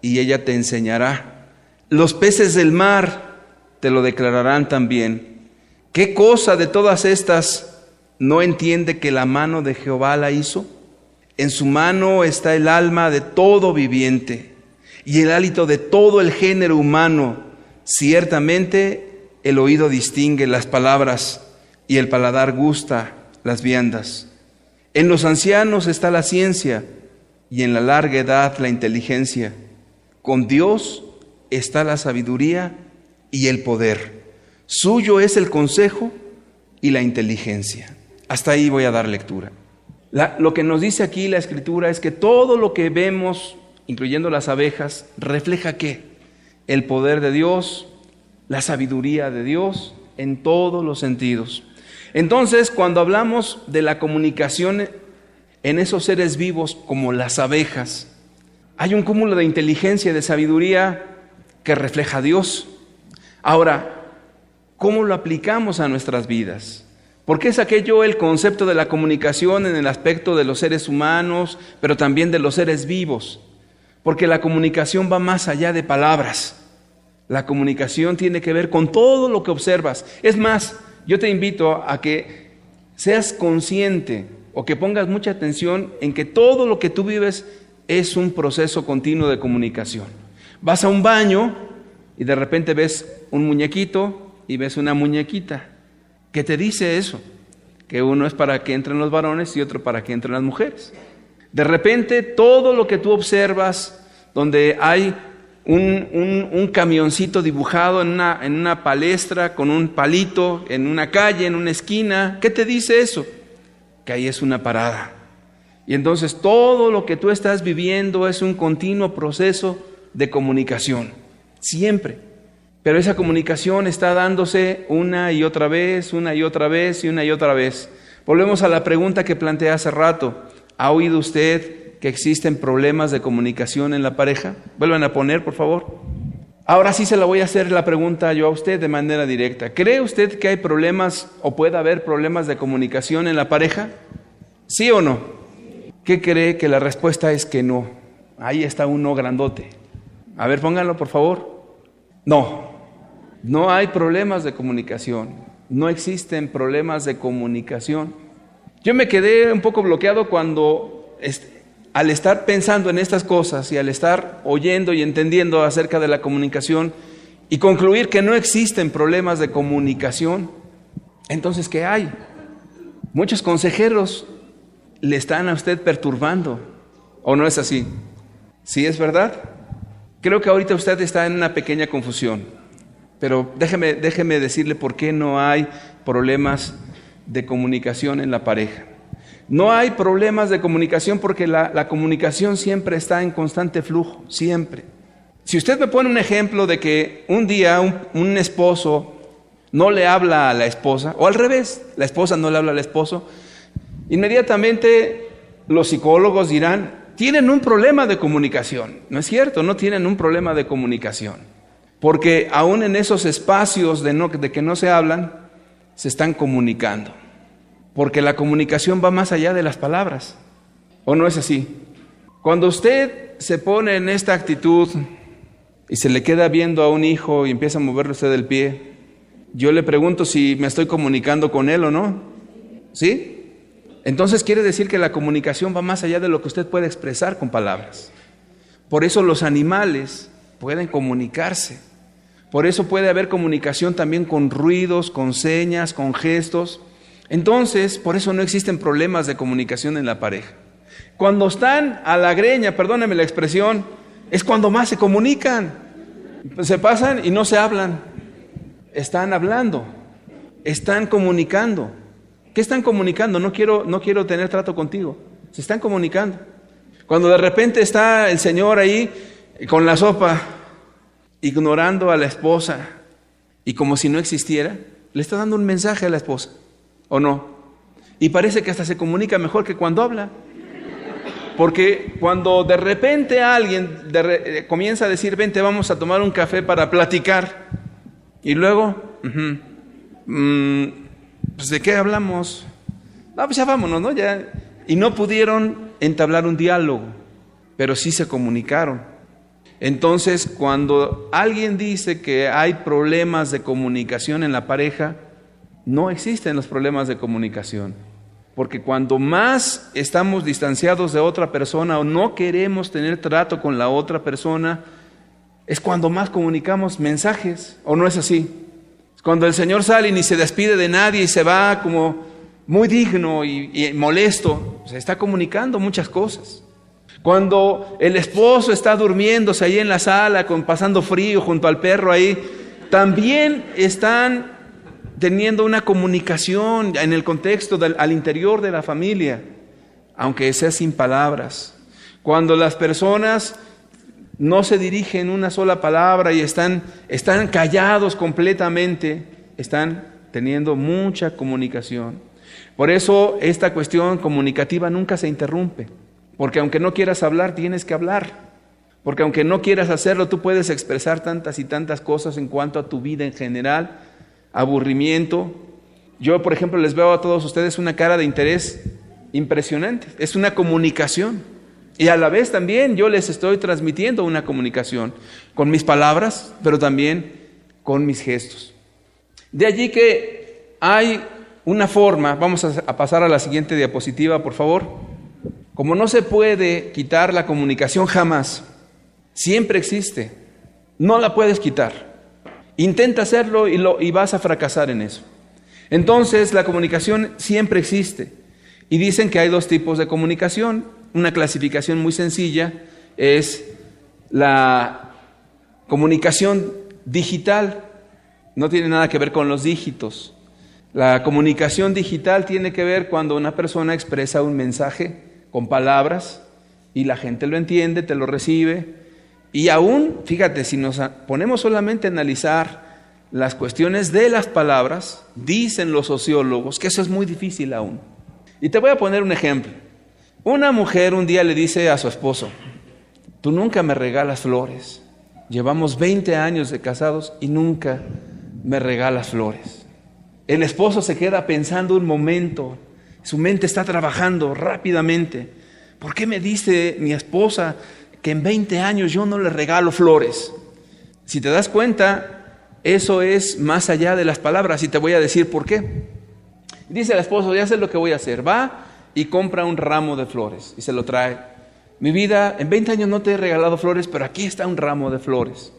y ella te enseñará. Los peces del mar te lo declararán también. ¿Qué cosa de todas estas no entiende que la mano de Jehová la hizo? En su mano está el alma de todo viviente y el hálito de todo el género humano. Ciertamente el oído distingue las palabras y el paladar gusta las viandas. En los ancianos está la ciencia y en la larga edad la inteligencia. Con Dios está la sabiduría y el poder. Suyo es el consejo y la inteligencia. Hasta ahí voy a dar lectura. Lo que nos dice aquí la Escritura es que todo lo que vemos, incluyendo las abejas, refleja ¿qué? El poder de Dios, la sabiduría de Dios en todos los sentidos. Entonces, cuando hablamos de la comunicación en esos seres vivos como las abejas, hay un cúmulo de inteligencia y de sabiduría que refleja a Dios. Ahora, ¿cómo lo aplicamos a nuestras vidas? Porque es aquello el concepto de la comunicación en el aspecto de los seres humanos, pero también de los seres vivos. Porque la comunicación va más allá de palabras. La comunicación tiene que ver con todo lo que observas. Es más, yo te invito a que seas consciente o que pongas mucha atención en que todo lo que tú vives es un proceso continuo de comunicación. Vas a un baño y de repente ves un muñequito y ves una muñequita. ¿Qué te dice eso? Que uno es para que entren los varones y otro para que entren las mujeres. De repente todo lo que tú observas, donde hay un camioncito dibujado en una palestra con un palito, en una calle, en una esquina, ¿qué te dice eso? Que ahí es una parada. Y entonces todo lo que tú estás viviendo es un continuo proceso de comunicación, siempre. Pero esa comunicación está dándose una y otra vez, una y otra vez y una y otra vez. Volvemos a la pregunta que planteé hace rato. ¿Ha oído usted que existen problemas de comunicación en la pareja? Vuelvan a poner, por favor. Ahora sí se la voy a hacer la pregunta yo a usted de manera directa. ¿Cree usted que hay problemas o puede haber problemas de comunicación en la pareja? ¿Sí o no? ¿Qué cree? Que la respuesta es que no. Ahí está un no grandote. A ver, pónganlo por favor. No hay problemas de comunicación. No existen problemas de comunicación. Yo me quedé un poco bloqueado cuando al estar pensando en estas cosas y al estar oyendo y entendiendo acerca de la comunicación y concluir que no existen problemas de comunicación, entonces, ¿qué hay? Muchos consejeros le están a usted perturbando, ¿o no es así? ¿Sí es verdad? Creo que ahorita usted está en una pequeña confusión, pero déjeme decirle por qué no hay problemas de comunicación en la pareja. No hay problemas de comunicación porque la comunicación siempre está en constante flujo, siempre. Si usted me pone un ejemplo de que un día un esposo no le habla a la esposa, o al revés, la esposa no le habla al esposo, inmediatamente los psicólogos dirán, tienen un problema de comunicación. No es cierto, no tienen un problema de comunicación. Porque aún en esos espacios de que no se hablan, se están comunicando. Porque la comunicación va más allá de las palabras. ¿O no es así? Cuando usted se pone en esta actitud y se le queda viendo a un hijo y empieza a moverle usted el pie, yo le pregunto si me estoy comunicando con él o no. ¿Sí? Entonces quiere decir que la comunicación va más allá de lo que usted puede expresar con palabras. Por eso los animales pueden comunicarse. Por eso puede haber comunicación también con ruidos, con señas, con gestos. Entonces, por eso no existen problemas de comunicación en la pareja. Cuando están a la greña, perdónenme la expresión, es cuando más se comunican. Se pasan y no se hablan. Están hablando, están comunicando. ¿Qué están comunicando? No quiero tener trato contigo. Se están comunicando. Cuando de repente está el señor ahí con la sopa, ignorando a la esposa y como si no existiera, le está dando un mensaje a la esposa, ¿o no? Y parece que hasta se comunica mejor que cuando habla. Porque cuando de repente alguien comienza a decir, vente, vamos a tomar un café para platicar, y luego, pues ¿de qué hablamos? No, pues ya vámonos, ¿no? Ya. Y no pudieron entablar un diálogo, pero sí se comunicaron. Entonces, cuando alguien dice que hay problemas de comunicación en la pareja, no existen los problemas de comunicación. Porque cuando más estamos distanciados de otra persona o no queremos tener trato con la otra persona, es cuando más comunicamos mensajes, ¿o no es así? Cuando el Señor sale y ni se despide de nadie y se va como muy digno y molesto, se está comunicando muchas cosas. Cuando el esposo está durmiéndose ahí en la sala, pasando frío junto al perro ahí, también están teniendo una comunicación en el contexto al interior de la familia, aunque sea sin palabras. Cuando las personas no se dirigen una sola palabra y están callados completamente, están teniendo mucha comunicación. Por eso esta cuestión comunicativa nunca se interrumpe, porque aunque no quieras hablar, tienes que hablar, porque aunque no quieras hacerlo, tú puedes expresar tantas y tantas cosas en cuanto a tu vida en general, aburrimiento. Yo, por ejemplo, les veo a todos ustedes una cara de interés impresionante, es una comunicación. Y a la vez también yo les estoy transmitiendo una comunicación con mis palabras, pero también con mis gestos. De allí que hay una forma, vamos a pasar a la siguiente diapositiva, por favor. Como no se puede quitar la comunicación jamás, siempre existe, no la puedes quitar. Intenta hacerlo y vas a fracasar en eso. Entonces la comunicación siempre existe. Y dicen que hay dos tipos de comunicación. Una clasificación muy sencilla es la comunicación digital. No tiene nada que ver con los dígitos. La comunicación digital tiene que ver cuando una persona expresa un mensaje con palabras y la gente lo entiende, te lo recibe. Y aún, fíjate, si nos ponemos solamente a analizar las cuestiones de las palabras, dicen los sociólogos que eso es muy difícil aún. Y te voy a poner un ejemplo. Una mujer un día le dice a su esposo, tú nunca me regalas flores. Llevamos 20 años de casados y nunca me regalas flores. El esposo se queda pensando un momento, su mente está trabajando rápidamente. ¿Por qué me dice mi esposa que en 20 años yo no le regalo flores? Si te das cuenta, eso es más allá de las palabras y te voy a decir por qué. Dice el esposo, ya sé lo que voy a hacer, va y compra un ramo de flores y se lo trae. Mi vida, en 20 años no te he regalado flores, pero aquí está un ramo de flores.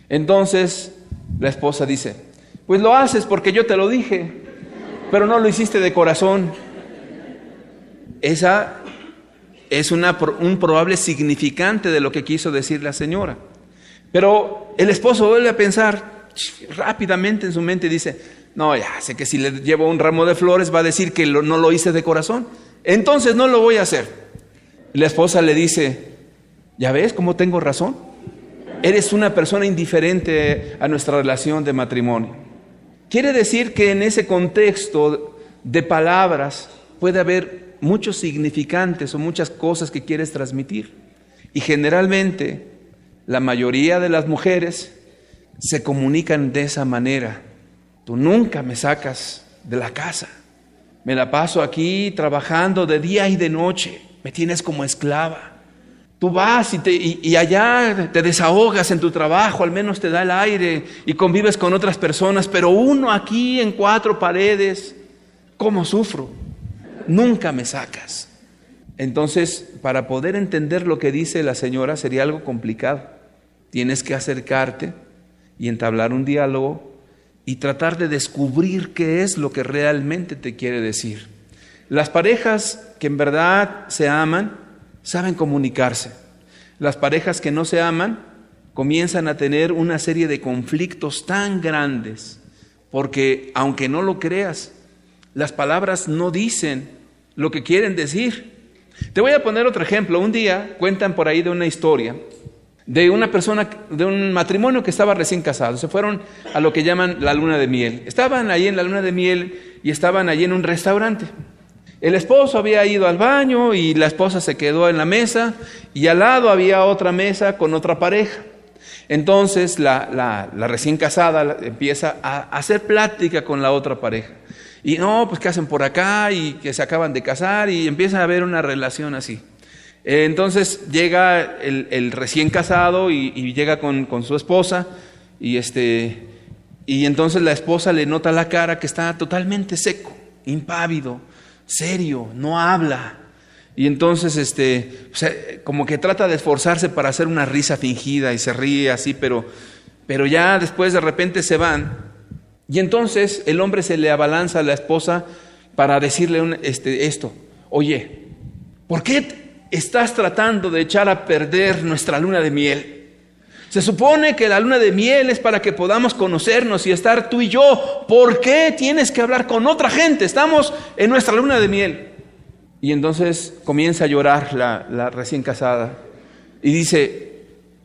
Entonces la esposa dice, pues lo haces porque yo te lo dije, pero no lo hiciste de corazón. Esa es un probable significante de lo que quiso decir la señora. Pero el esposo vuelve a pensar rápidamente en su mente y dice, no, ya sé que si le llevo un ramo de flores va a decir que no lo hice de corazón. Entonces no lo voy a hacer. Y la esposa le dice, ¿ya ves cómo tengo razón? eres una persona indiferente a nuestra relación de matrimonio. Quiere decir que en ese contexto de palabras puede haber muchos significantes o muchas cosas que quieres transmitir. Y generalmente la mayoría de las mujeres se comunican de esa manera. Tú nunca me sacas de la casa. Me la paso aquí trabajando de día y de noche. Me tienes como esclava. Tú vas y allá te desahogas en tu trabajo, al menos te da el aire y convives con otras personas, pero uno aquí en 4 paredes, ¿cómo sufro? Nunca me sacas. Entonces, para poder entender lo que dice la señora sería algo complicado. Tienes que acercarte y entablar un diálogo y tratar de descubrir qué es lo que realmente te quiere decir. Las parejas que en verdad se aman saben comunicarse. Las parejas que no se aman comienzan a tener una serie de conflictos tan grandes, porque aunque no lo creas, las palabras no dicen lo que quieren decir. Te voy a poner otro ejemplo. Un día cuentan por ahí de una historia de una persona, de un matrimonio que estaba recién casado. Se fueron a lo que llaman la luna de miel. Estaban ahí en la luna de miel y estaban allí en un restaurante. El esposo había ido al baño y la esposa se quedó en la mesa y al lado había otra mesa con otra pareja. Entonces la recién casada empieza a hacer plática con la otra pareja. Y no, pues ¿qué hacen por acá? Y que se acaban de casar y empieza a haber una relación así. Entonces llega el recién casado y llega con su esposa y entonces la esposa le nota la cara que está totalmente seco, impávido, serio, no habla. Y entonces como que trata de esforzarse para hacer una risa fingida y se ríe así, pero ya después de repente se van. Y entonces el hombre se le abalanza a la esposa para decirle esto: oye, ¿por qué estás tratando de echar a perder nuestra luna de miel? Se supone que la luna de miel es para que podamos conocernos y estar tú y yo. ¿Por qué tienes que hablar con otra gente? Estamos en nuestra luna de miel. Y entonces comienza a llorar la recién casada y dice: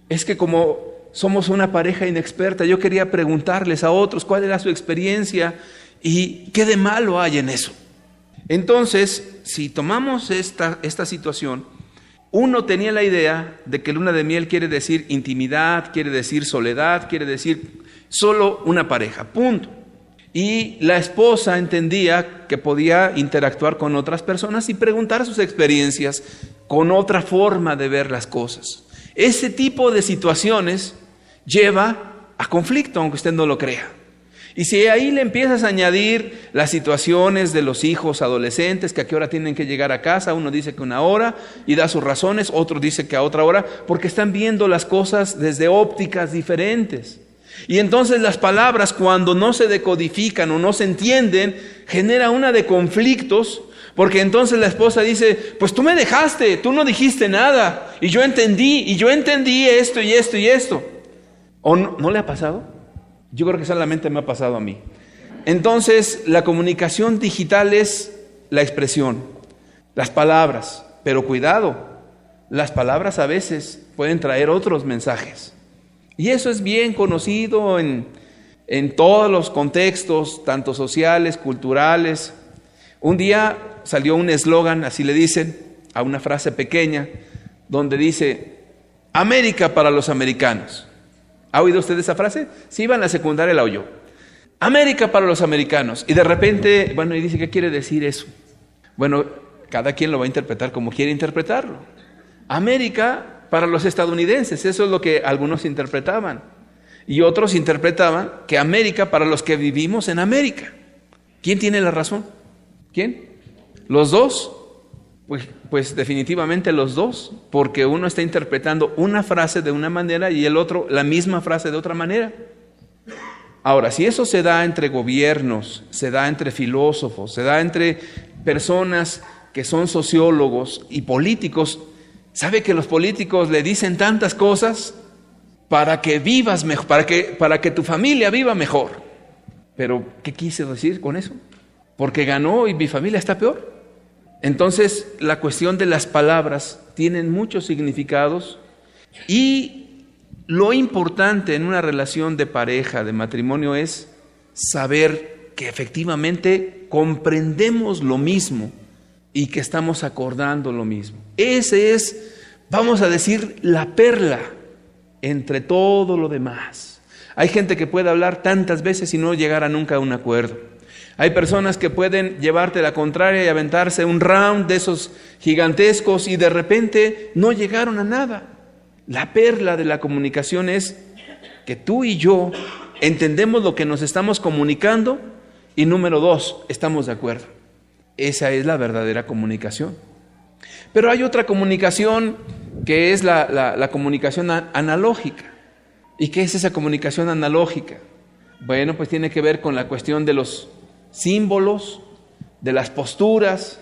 es que como somos una pareja inexperta, yo quería preguntarles a otros cuál era su experiencia y qué de malo hay en eso. Entonces, si tomamos esta situación, uno tenía la idea de que luna de miel quiere decir intimidad, quiere decir soledad, quiere decir solo una pareja, punto. Y la esposa entendía que podía interactuar con otras personas y preguntar sus experiencias con otra forma de ver las cosas. Ese tipo de situaciones lleva a conflicto, aunque usted no lo crea. Y si ahí le empiezas a añadir las situaciones de los hijos adolescentes, que a qué hora tienen que llegar a casa, uno dice que 1 hora y da sus razones, otro dice que a otra hora, porque están viendo las cosas desde ópticas diferentes. Y entonces las palabras, cuando no se decodifican o no se entienden, genera una de conflictos, porque entonces la esposa dice: pues tú me dejaste, tú no dijiste nada, y yo entendí esto y esto y esto. ¿O no le ha pasado? Yo creo que solamente me ha pasado a mí. Entonces, la comunicación digital es la expresión, las palabras, pero cuidado, las palabras a veces pueden traer otros mensajes. Y eso es bien conocido en todos los contextos, tanto sociales, culturales. Un día salió un eslogan, así le dicen, a una frase pequeña, donde dice: América para los americanos. ¿Ha oído usted esa frase? Si iba en la secundaria la oyó. América para los americanos. Y de repente, y dice: ¿qué quiere decir eso? Bueno, cada quien lo va a interpretar como quiere interpretarlo. América para los estadounidenses, eso es lo que algunos interpretaban. Y otros interpretaban que América para los que vivimos en América. ¿Quién tiene la razón? ¿Quién? ¿Los dos? Pues definitivamente los dos, porque uno está interpretando una frase de una manera y el otro la misma frase de otra manera. Ahora, si eso se da entre gobiernos, se da entre filósofos, se da entre personas que son sociólogos y políticos, ¿sabe que los políticos le dicen tantas cosas para que vivas mejor, para que tu familia viva mejor? Pero, ¿qué quise decir con eso? Porque ganó y mi familia está peor. Entonces, la cuestión de las palabras tienen muchos significados y Lo importante en una relación de pareja, de matrimonio, es saber que efectivamente comprendemos lo mismo y que estamos acordando lo mismo. Ese es, vamos a decir, la perla entre todo lo demás. Hay gente que puede hablar tantas veces y no llegar a nunca a un acuerdo. Hay personas que pueden llevarte la contraria y aventarse un round de esos gigantescos y de repente no llegaron a nada. La perla de la comunicación es que tú y yo entendemos lo que nos estamos comunicando y número 2, estamos de acuerdo. Esa es la verdadera comunicación. Pero hay otra comunicación que es la comunicación analógica. ¿Y qué es esa comunicación analógica? Bueno, pues tiene que ver con la cuestión de los símbolos, de las posturas,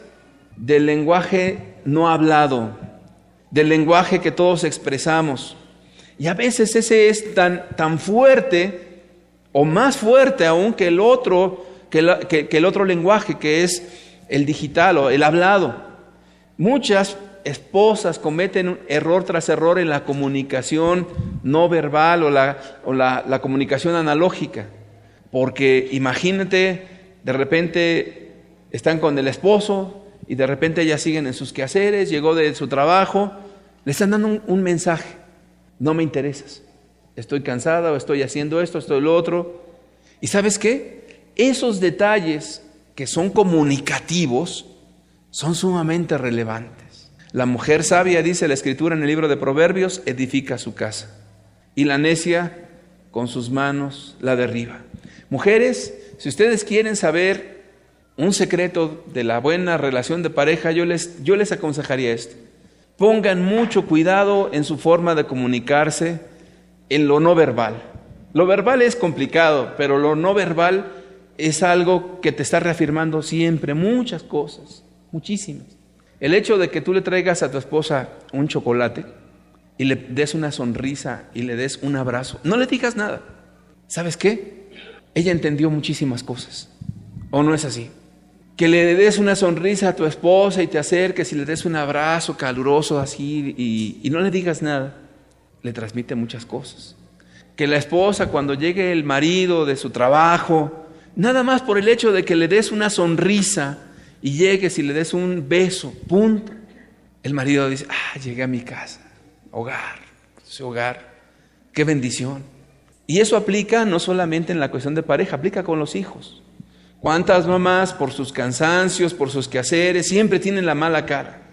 del lenguaje no hablado, del lenguaje que todos expresamos. Y a veces ese es tan fuerte o más fuerte aún que el otro lenguaje, que es el digital o el hablado. Muchas esposas cometen error tras error en la comunicación no verbal o la comunicación analógica, porque imagínate, de repente están con el esposo y de repente ellas siguen en sus quehaceres, llegó de su trabajo, le están dando un mensaje: no me interesas, estoy cansada o estoy haciendo esto, estoy lo otro. ¿Y sabes qué? Esos detalles que son comunicativos son sumamente relevantes. La mujer sabia, dice la Escritura en el libro de Proverbios, edifica su casa, y la necia con sus manos la derriba. Mujeres, si ustedes quieren saber un secreto de la buena relación de pareja, yo les aconsejaría esto: pongan mucho cuidado en su forma de comunicarse en lo no verbal. Lo verbal es complicado, pero lo no verbal es algo que te está reafirmando siempre muchas cosas, muchísimas. El hecho de que tú le traigas a tu esposa un chocolate y le des una sonrisa y le des un abrazo, no le digas nada. ¿Sabes qué? Ella entendió muchísimas cosas. ¿O no es así? Que le des una sonrisa a tu esposa y te acerques y le des un abrazo caluroso así y no le digas nada, le transmite muchas cosas. Que la esposa, cuando llegue el marido de su trabajo, nada más por el hecho de que le des una sonrisa y llegues y le des un beso, punto, el marido dice: llegué a mi casa, hogar, su hogar, qué bendición. Y eso aplica no solamente en la cuestión de pareja, aplica con los hijos. ¿Cuántas mamás, por sus cansancios, por sus quehaceres, siempre tienen la mala cara?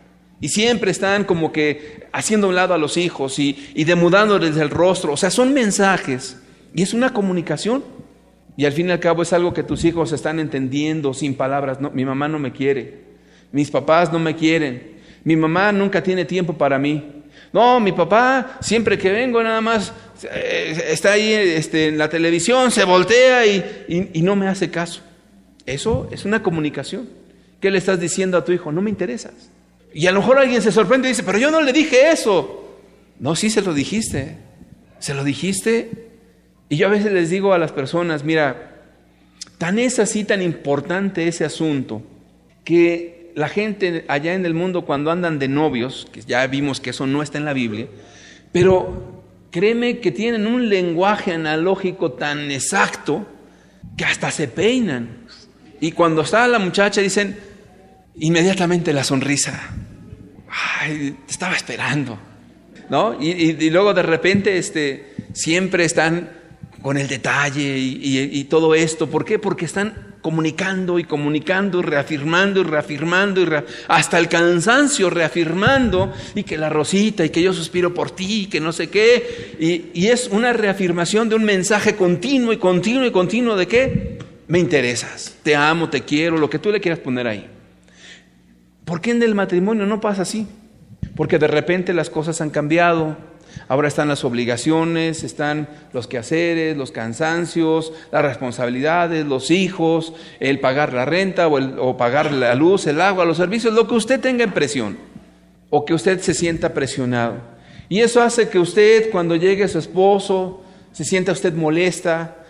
Y siempre están como que haciendo a un lado a los hijos y demudándoles el rostro. O sea, son mensajes y es una comunicación. Y al fin y al cabo es algo que tus hijos están entendiendo sin palabras. No, mi mamá no me quiere, mis papás no me quieren, mi mamá nunca tiene tiempo para mí. No, mi papá, siempre que vengo nada más está ahí en la televisión, se voltea y no me hace caso. Eso es una comunicación. ¿Qué le estás diciendo a tu hijo? No me interesas. Y a lo mejor alguien se sorprende y dice: pero yo no le dije eso. No, sí se lo dijiste. Se lo dijiste. Y yo a veces les digo a las personas: mira, tan es así, tan importante ese asunto, que la gente allá en el mundo, cuando andan de novios, que ya vimos que eso no está en la Biblia, pero créeme que tienen un lenguaje analógico tan exacto que hasta se peinan. Y cuando está la muchacha dicen inmediatamente la sonrisa: ay, te estaba esperando, ¿no? Y luego de repente siempre están con el detalle y todo esto. ¿Por qué? Porque están comunicando y comunicando y reafirmando hasta el cansancio, reafirmando, y que la rosita y que yo suspiro por ti y que no sé qué. Y es una reafirmación de un mensaje continuo de que me interesas, te amo, te quiero, lo que tú le quieras poner ahí. ¿Por qué en el matrimonio no pasa así? Porque de repente las cosas han cambiado. Ahora están las obligaciones, están los quehaceres, los cansancios, las responsabilidades, los hijos, el pagar la renta o pagar la luz, el agua, los servicios, lo que usted tenga en presión o que usted se sienta presionado. Y eso hace que usted, cuando llegue su esposo, se sienta usted molesta,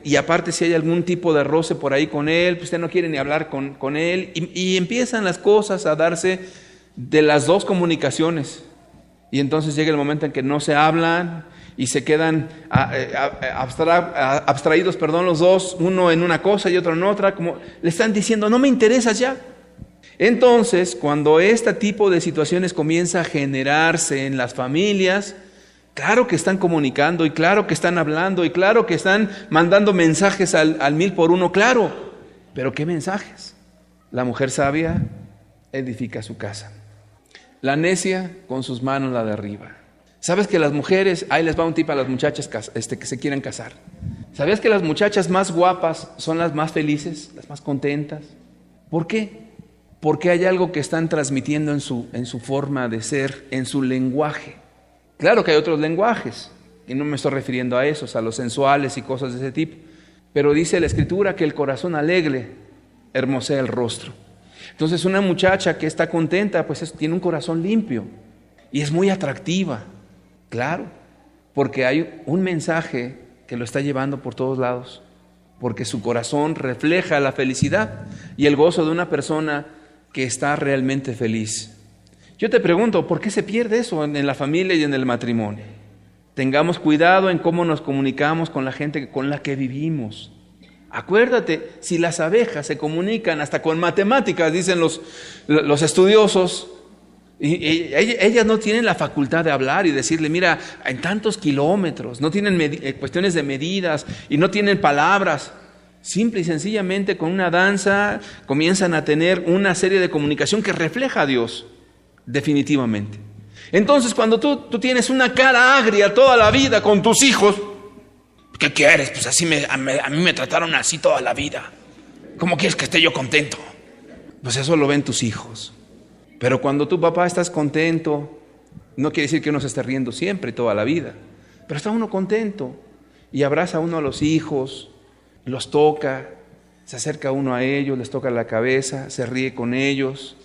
y aparte si hay algún tipo de roce por ahí con él, pues usted no quiere ni hablar con él, y empiezan las cosas a darse de las dos comunicaciones. Y entonces llega el momento en que no se hablan y se quedan abstraídos, los dos, uno en una cosa y otro en otra, como le están diciendo, no me interesas ya. Entonces, cuando este tipo de situaciones comienza a generarse en las familias, claro que están comunicando y claro que están hablando y claro que están mandando mensajes al 1000x1, claro. ¿Pero qué mensajes? La mujer sabia edifica su casa. La necia con sus manos la derriba. ¿Sabes que las mujeres, ahí les va un tip a las muchachas que se quieran casar? ¿Sabías que las muchachas más guapas son las más felices, las más contentas? ¿Por qué? Porque hay algo que están transmitiendo en su forma de ser, en su lenguaje. Claro que hay otros lenguajes, y no me estoy refiriendo a esos, a los sensuales y cosas de ese tipo. Pero dice la Escritura que el corazón alegre hermosea el rostro. Entonces una muchacha que está contenta, pues tiene un corazón limpio y es muy atractiva. Claro, porque hay un mensaje que lo está llevando por todos lados, porque su corazón refleja la felicidad y el gozo de una persona que está realmente feliz. Yo te pregunto, ¿por qué se pierde eso en la familia y en el matrimonio? Tengamos cuidado en cómo nos comunicamos con la gente con la que vivimos. Acuérdate, si las abejas se comunican hasta con matemáticas, dicen los estudiosos, y ellas no tienen la facultad de hablar y decirle, mira, en tantos kilómetros, no tienen cuestiones de medidas y no tienen palabras. Simple y sencillamente con una danza comienzan a tener una serie de comunicación que refleja a Dios, definitivamente. Entonces cuando tú tienes una cara agria toda la vida con tus hijos, ¿qué quieres? Pues así a mí me trataron así toda la vida. ¿Cómo quieres que esté yo contento? Pues eso lo ven tus hijos. Pero cuando tu papá estás contento, no quiere decir que uno se esté riendo siempre, toda la vida. Pero está uno contento y abraza uno a los hijos, los toca, se acerca uno a ellos, les toca la cabeza, se ríe con ellos.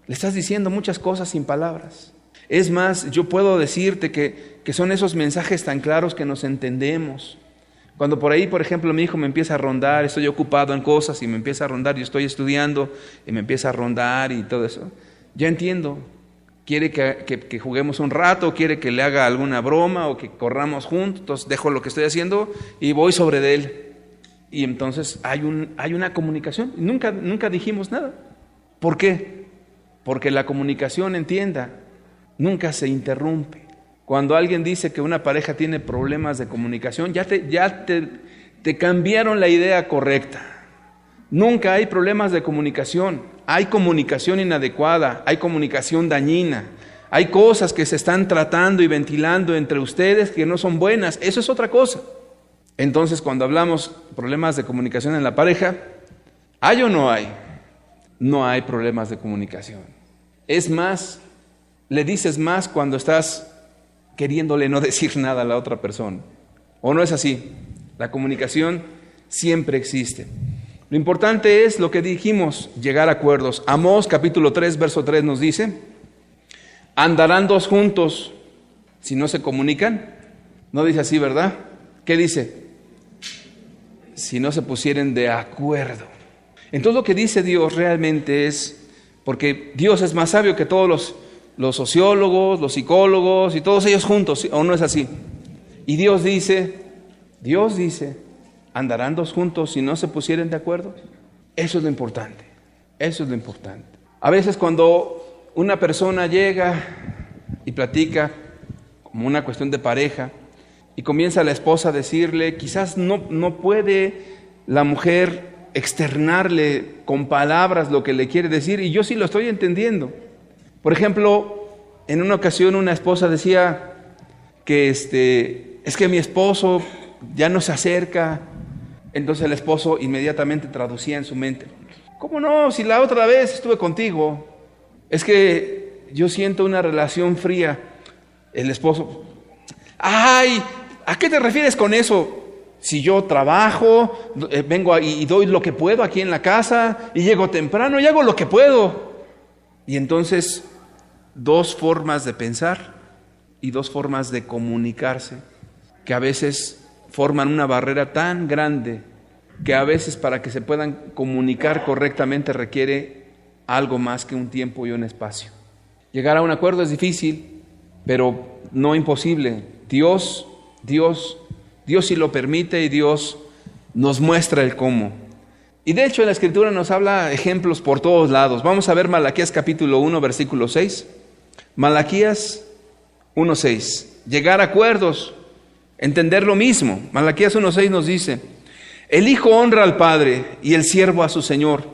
Le estás diciendo muchas cosas sin palabras. Es más, yo puedo decirte que son esos mensajes tan claros que nos entendemos. Cuando por ahí, por ejemplo, mi hijo me empieza a rondar, estoy ocupado en cosas y me empieza a rondar, yo estoy estudiando y me empieza a rondar y todo eso, ya entiendo. Quiere que juguemos un rato, quiere que le haga alguna broma o que corramos juntos, entonces dejo lo que estoy haciendo y voy sobre de él. Y entonces hay una comunicación. Nunca dijimos nada. ¿Por qué? Porque la comunicación, entienda, nunca se interrumpe. Cuando alguien dice que una pareja tiene problemas de comunicación, ya te cambiaron la idea correcta. Nunca hay problemas de comunicación. Hay comunicación inadecuada, hay comunicación dañina. Hay cosas que se están tratando y ventilando entre ustedes que no son buenas. Eso es otra cosa. Entonces, cuando hablamos problemas de comunicación en la pareja, ¿hay o no hay? No hay problemas de comunicación. Es más, le dices más cuando estás queriéndole no decir nada a la otra persona. ¿O no es así? La comunicación siempre existe. Lo importante es lo que dijimos, llegar a acuerdos. Amós capítulo 3, verso 3 nos dice, ¿andarán dos juntos si no se comunican? No dice así, ¿verdad? ¿Qué dice? Si no se pusieren de acuerdo. Entonces lo que dice Dios realmente es, porque Dios es más sabio que todos los sociólogos, los psicólogos y todos ellos juntos, ¿o no es así? Y Dios dice, ¿andarán dos juntos si no se pusieren de acuerdo? Eso es lo importante, eso es lo importante. A veces cuando una persona llega y platica como una cuestión de pareja y comienza la esposa a decirle, quizás no puede la mujer externarle con palabras lo que le quiere decir, y yo sí lo estoy entendiendo. Por ejemplo, en una ocasión una esposa decía que es que mi esposo ya no se acerca. Entonces el esposo inmediatamente traducía en su mente, ¿cómo no? Si la otra vez estuve contigo. Es que yo siento una relación fría. El esposo, ¡ay! ¿A qué te refieres con eso? Si yo trabajo, vengo y doy lo que puedo aquí en la casa y llego temprano y hago lo que puedo. Y entonces, dos formas de pensar y dos formas de comunicarse que a veces forman una barrera tan grande que a veces para que se puedan comunicar correctamente requiere algo más que un tiempo y un espacio. Llegar a un acuerdo es difícil pero no imposible. Dios sí lo permite y Dios nos muestra el cómo. Y de hecho en la Escritura nos habla ejemplos por todos lados. Vamos a ver Malaquías capítulo 1, versículo 6. Malaquías 1:6. Llegar a acuerdos, entender lo mismo. Malaquías 1:6 nos dice: el hijo honra al padre y el siervo a su señor.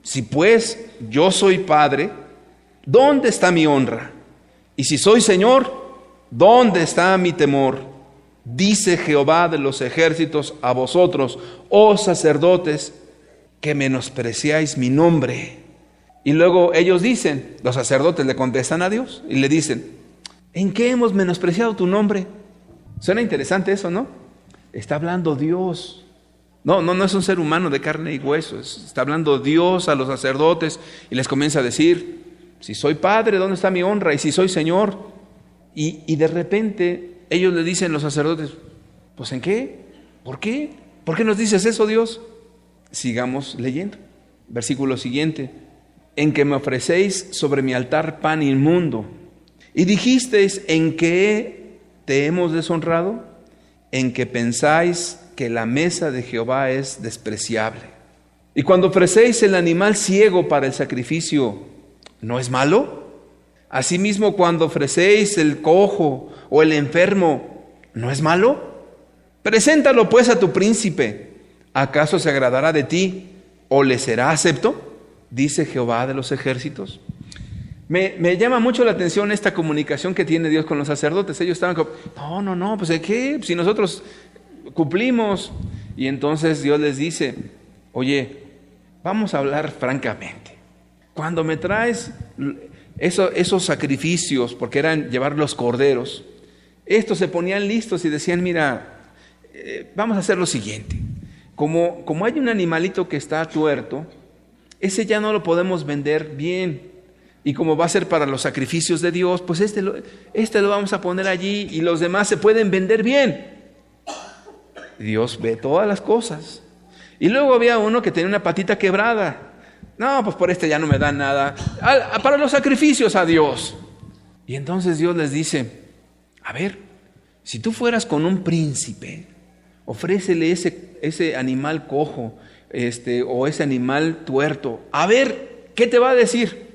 Si pues yo soy padre, ¿dónde está mi honra? Y si soy señor, ¿dónde está mi temor? Dice Jehová de los ejércitos a vosotros, oh sacerdotes, que menospreciáis mi nombre. Y luego ellos dicen, los sacerdotes le contestan a Dios y le dicen: ¿en qué hemos menospreciado tu nombre? Suena interesante eso, ¿no? Está hablando Dios. No es un ser humano de carne y hueso. Está hablando Dios a los sacerdotes y les comienza a decir: si soy padre, ¿dónde está mi honra? Y si soy señor. Y de repente ellos le dicen, los sacerdotes: ¿pues en qué? ¿Por qué? ¿Por qué nos dices eso, Dios? Sigamos leyendo. Versículo siguiente: en que me ofrecéis sobre mi altar pan inmundo. Y dijisteis: ¿en qué te hemos deshonrado? En que pensáis que la mesa de Jehová es despreciable. Y cuando ofrecéis el animal ciego para el sacrificio, ¿no es malo? Asimismo, cuando ofrecéis el cojo o el enfermo, ¿no es malo? Preséntalo pues a tu príncipe. ¿Acaso se agradará de ti o le será acepto? Dice Jehová de los ejércitos. Me llama mucho la atención esta comunicación que tiene Dios con los sacerdotes. Ellos estaban como, no, pues ¿de qué? Si nosotros cumplimos. Y entonces Dios les dice: oye, vamos a hablar francamente. Cuando me traes esos sacrificios, porque eran llevar los corderos, estos se ponían listos y decían: mira, vamos a hacer lo siguiente. Como hay un animalito que está tuerto, ese ya no lo podemos vender bien. Y como va a ser para los sacrificios de Dios, pues este lo vamos a poner allí y los demás se pueden vender bien. Dios ve todas las cosas. Y luego había uno que tenía una patita quebrada. No, pues por ya no me dan nada. Para los sacrificios a Dios. Y entonces Dios les dice: a ver, si tú fueras con un príncipe, ofrécele ese animal cojo, o ese animal tuerto. A ver, ¿qué te va a decir?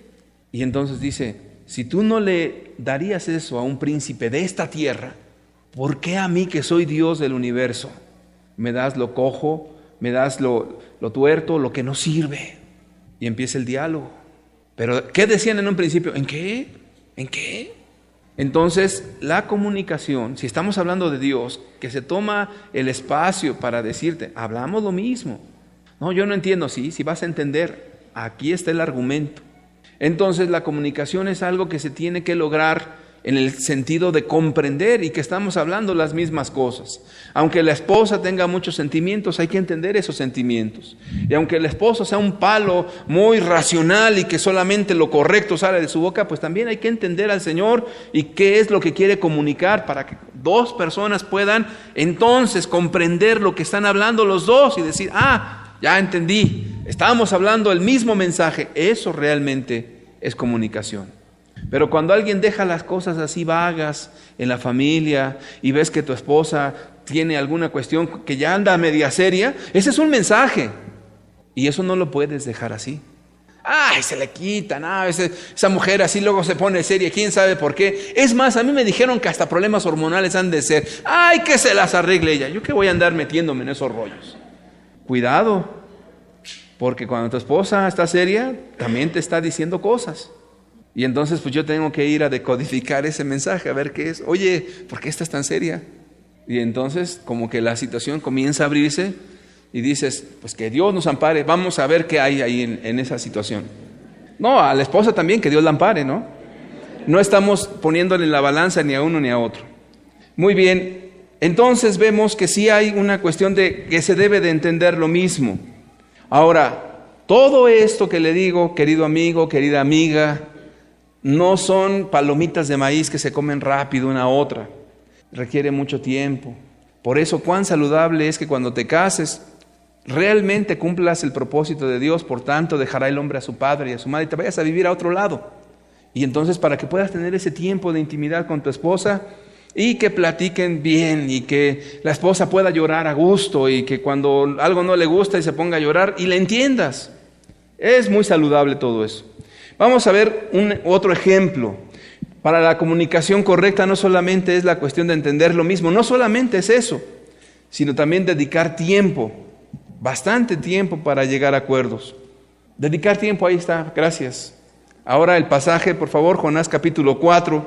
Y entonces dice: si tú no le darías eso a un príncipe de esta tierra, ¿por qué a mí, que soy Dios del universo, me das lo cojo, me das lo tuerto, lo que no sirve? Y empieza el diálogo. Pero ¿qué decían en un principio? ¿En qué? ¿En qué? Entonces la comunicación, si estamos hablando de Dios, que se toma el espacio para decirte: hablamos lo mismo. No, yo no entiendo. Sí, si vas a entender, aquí está el argumento. Entonces la comunicación es algo que se tiene que lograr en el sentido de comprender y que estamos hablando las mismas cosas. Aunque la esposa tenga muchos sentimientos, hay que entender esos sentimientos. Y aunque el esposo sea un palo muy racional y que solamente lo correcto sale de su boca, pues también hay que entender al Señor y qué es lo que quiere comunicar para que dos personas puedan entonces comprender lo que están hablando los dos y decir: ya entendí, estábamos hablando el mismo mensaje. Eso realmente es comunicación. Pero cuando alguien deja las cosas así vagas en la familia y ves que tu esposa tiene alguna cuestión que ya anda media seria, ese es un mensaje. Y eso no lo puedes dejar así. Se le quitan, esa mujer así luego se pone seria, quién sabe por qué. Es más, a mí me dijeron que hasta problemas hormonales han de ser. Que se las arregle ella. ¿Yo qué voy a andar metiéndome en esos rollos? Cuidado, porque cuando tu esposa está seria, también te está diciendo cosas. Y entonces pues yo tengo que ir a decodificar ese mensaje, a ver qué es. Oye, ¿por qué estás tan seria? Y entonces como que la situación comienza a abrirse y dices: pues que Dios nos ampare, vamos a ver qué hay ahí en esa situación. No, a la esposa también, que Dios la ampare, ¿no? No estamos poniéndole en la balanza ni a uno ni a otro. Muy bien, entonces vemos que sí hay una cuestión de que se debe de entender lo mismo. Ahora, todo esto que le digo, querido amigo, querida amiga, no son palomitas de maíz que se comen rápido una a otra. Requiere mucho tiempo. Por eso, cuán saludable es que cuando te cases, realmente cumplas el propósito de Dios. Por tanto, dejará el hombre a su padre y a su madre y te vayas a vivir a otro lado. Y entonces, para que puedas tener ese tiempo de intimidad con tu esposa y que platiquen bien y que la esposa pueda llorar a gusto y que cuando algo no le gusta y se ponga a llorar y le entiendas. Es muy saludable todo eso. Vamos a ver otro ejemplo. Para la comunicación correcta no solamente es la cuestión de entender lo mismo, no solamente es eso, sino también dedicar tiempo, bastante tiempo para llegar a acuerdos. Dedicar tiempo, ahí está, gracias. Ahora el pasaje, por favor, Jonás capítulo 4,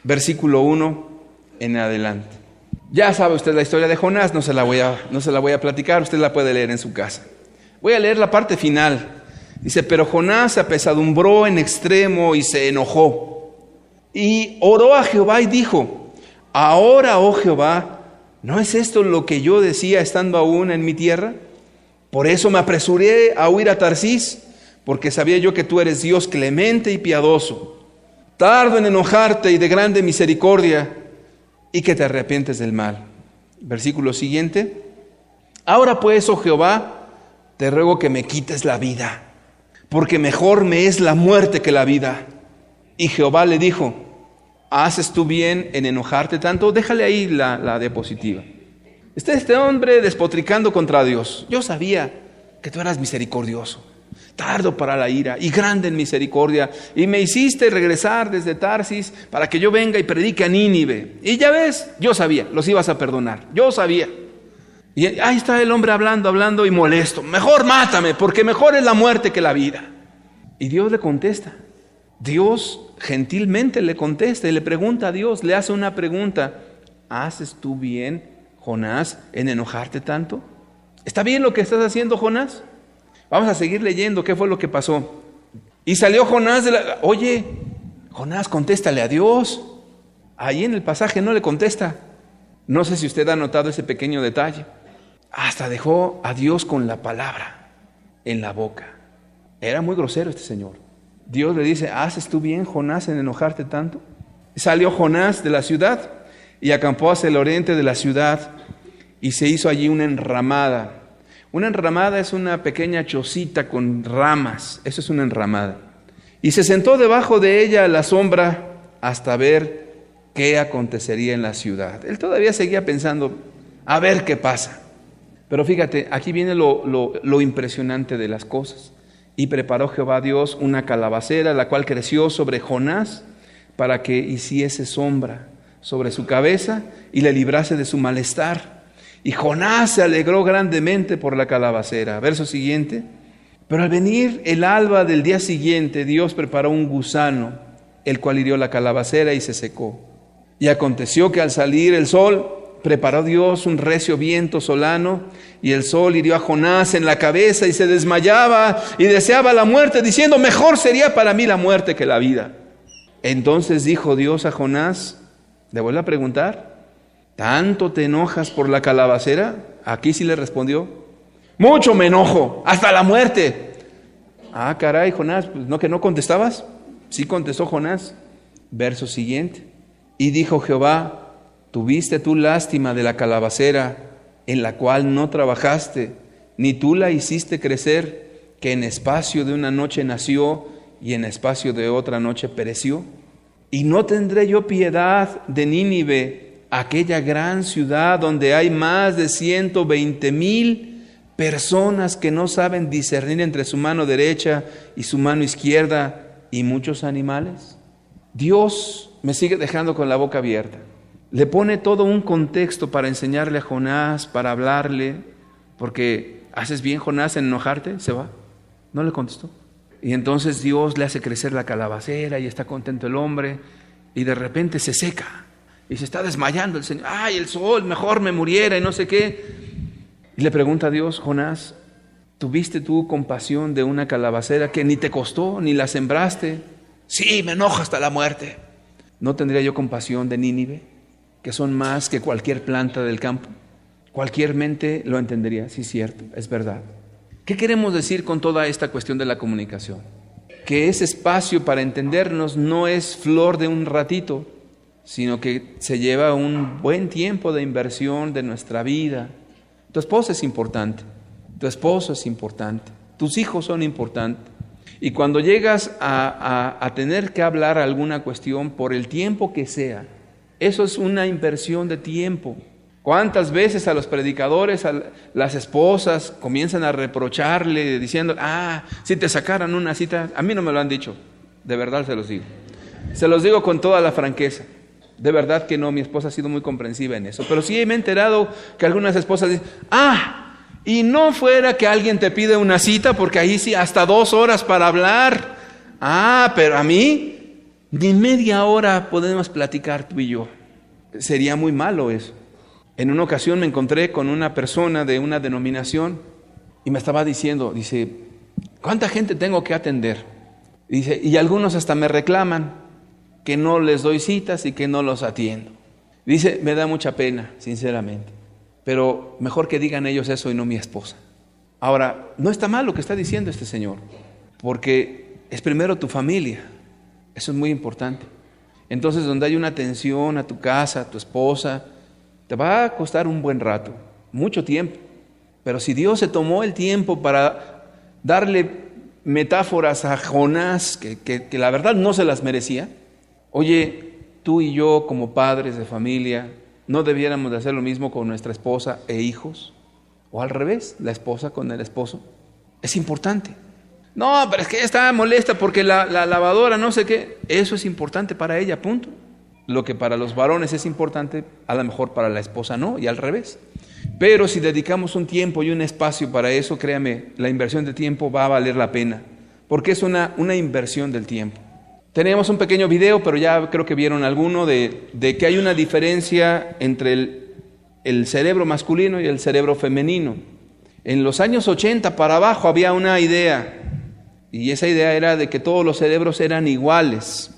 versículo 1 en adelante. Ya sabe usted la historia de Jonás, no se la voy a platicar, usted la puede leer en su casa. Voy a leer la parte final. Dice, pero Jonás se apesadumbró en extremo y se enojó. Y oró a Jehová y dijo, ahora, oh Jehová, ¿no es esto lo que yo decía estando aún en mi tierra? Por eso me apresuré a huir a Tarsís, porque sabía yo que tú eres Dios clemente y piadoso, tardo en enojarte y de grande misericordia, y que te arrepientes del mal. Versículo siguiente. Ahora pues, oh Jehová, te ruego que me quites la vida, porque mejor me es la muerte que la vida. Y Jehová le dijo, ¿haces tú bien en enojarte tanto? Déjale ahí la diapositiva. Está este hombre despotricando contra Dios. Yo sabía que tú eras misericordioso, tardo para la ira y grande en misericordia, y me hiciste regresar desde Tarsis para que yo venga y predique a Nínive. Y ya ves, yo sabía, los ibas a perdonar, yo sabía. Y ahí está el hombre hablando y molesto. Mejor mátame, porque mejor es la muerte que la vida. Y Dios le contesta. Dios gentilmente le contesta y le pregunta a Dios, le hace una pregunta. ¿Haces tú bien, Jonás, en enojarte tanto? ¿Está bien lo que estás haciendo, Jonás? Vamos a seguir leyendo qué fue lo que pasó. Y salió Jonás Oye, Jonás, contéstale a Dios. Ahí en el pasaje no le contesta. No sé si usted ha notado ese pequeño detalle. Hasta dejó a Dios con la palabra en la boca. Era muy grosero este señor. Dios le dice, ¿haces tú bien, Jonás, en enojarte tanto? Salió Jonás de la ciudad y acampó hacia el oriente de la ciudad y se hizo allí una enramada. Una enramada es una pequeña chocita con ramas. Eso es una enramada. Y se sentó debajo de ella a la sombra hasta ver qué acontecería en la ciudad. Él todavía seguía pensando, a ver qué pasa. Pero fíjate, aquí viene lo impresionante de las cosas. Y preparó Jehová Dios una calabacera, la cual creció sobre Jonás, para que hiciese sombra sobre su cabeza y le librase de su malestar. Y Jonás se alegró grandemente por la calabacera. Verso siguiente. Pero al venir el alba del día siguiente, Dios preparó un gusano, el cual hirió la calabacera y se secó. Y aconteció que al salir el sol, preparó Dios un recio viento solano, y el sol hirió a Jonás en la cabeza y se desmayaba y deseaba la muerte, diciendo, mejor sería para mí la muerte que la vida. Entonces dijo Dios a Jonás, le vuelvo a preguntar, ¿tanto te enojas por la calabacera? Aquí sí le respondió, mucho me enojo, hasta la muerte. Ah, caray, Jonás, pues ¿no que no contestabas? Sí contestó Jonás. Verso siguiente. Y dijo Jehová, ¿tuviste tú lástima de la calabacera en la cual no trabajaste, ni tú la hiciste crecer, que en espacio de una noche nació y en espacio de otra noche pereció? ¿Y no tendré yo piedad de Nínive, aquella gran ciudad donde hay más de 120,000 personas que no saben discernir entre su mano derecha y su mano izquierda y muchos animales? Dios me sigue dejando con la boca abierta. Le pone todo un contexto para enseñarle a Jonás, para hablarle, porque ¿haces bien, Jonás, en enojarte? Se va. No le contestó. Y entonces Dios le hace crecer la calabacera y está contento el hombre y de repente se seca y se está desmayando el Señor. ¡Ay, el sol! Mejor me muriera y no sé qué. Y le pregunta a Dios, Jonás, ¿tuviste tú compasión de una calabacera que ni te costó, ni la sembraste? Sí, me enojo hasta la muerte. ¿No tendría yo compasión de Nínive, que son más que cualquier planta del campo? Cualquier mente lo entendería. Sí, cierto, es verdad. ¿Qué queremos decir con toda esta cuestión de la comunicación? Que ese espacio para entendernos no es flor de un ratito, sino que se lleva un buen tiempo de inversión de nuestra vida. Tu esposa es importante, tu esposo es importante, tus hijos son importantes. Y cuando llegas a tener que hablar alguna cuestión por el tiempo que sea, eso es una inversión de tiempo. ¿Cuántas veces a los predicadores, a las esposas comienzan a reprocharle diciendo, si te sacaran una cita? A mí no me lo han dicho, de verdad se los digo. Se los digo con toda la franqueza. De verdad que no, mi esposa ha sido muy comprensiva en eso. Pero sí me he enterado que algunas esposas dicen, y no fuera que alguien te pide una cita, porque ahí sí, hasta 2 horas para hablar. Pero a mí, ni media hora podemos platicar tú y yo. Sería muy malo eso. En una ocasión me encontré con una persona de una denominación y me estaba diciendo, dice, ¿cuánta gente tengo que atender? Dice, y algunos hasta me reclaman que no les doy citas y que no los atiendo. Dice, me da mucha pena, sinceramente, pero mejor que digan ellos eso y no mi esposa. Ahora, no está mal lo que está diciendo este señor, porque es primero tu familia, eso es muy importante. Entonces, donde hay una atención a tu casa, a tu esposa, te va a costar un buen rato, mucho tiempo. Pero si Dios se tomó el tiempo para darle metáforas a Jonás, que la verdad no se las merecía, oye, tú y yo como padres de familia, ¿no debiéramos de hacer lo mismo con nuestra esposa e hijos? O al revés, la esposa con el esposo. Es importante. No, pero es que ella está molesta porque la lavadora no sé qué. Eso es importante para ella, punto. Lo que para los varones es importante, a lo mejor para la esposa no, y al revés. Pero si dedicamos un tiempo y un espacio para eso, créame, la inversión de tiempo va a valer la pena, porque es una inversión del tiempo. Tenemos un pequeño video, pero ya creo que vieron alguno, de que hay una diferencia entre el cerebro masculino y el cerebro femenino. En los años 80 para abajo había una idea, y esa idea era de que todos los cerebros eran iguales.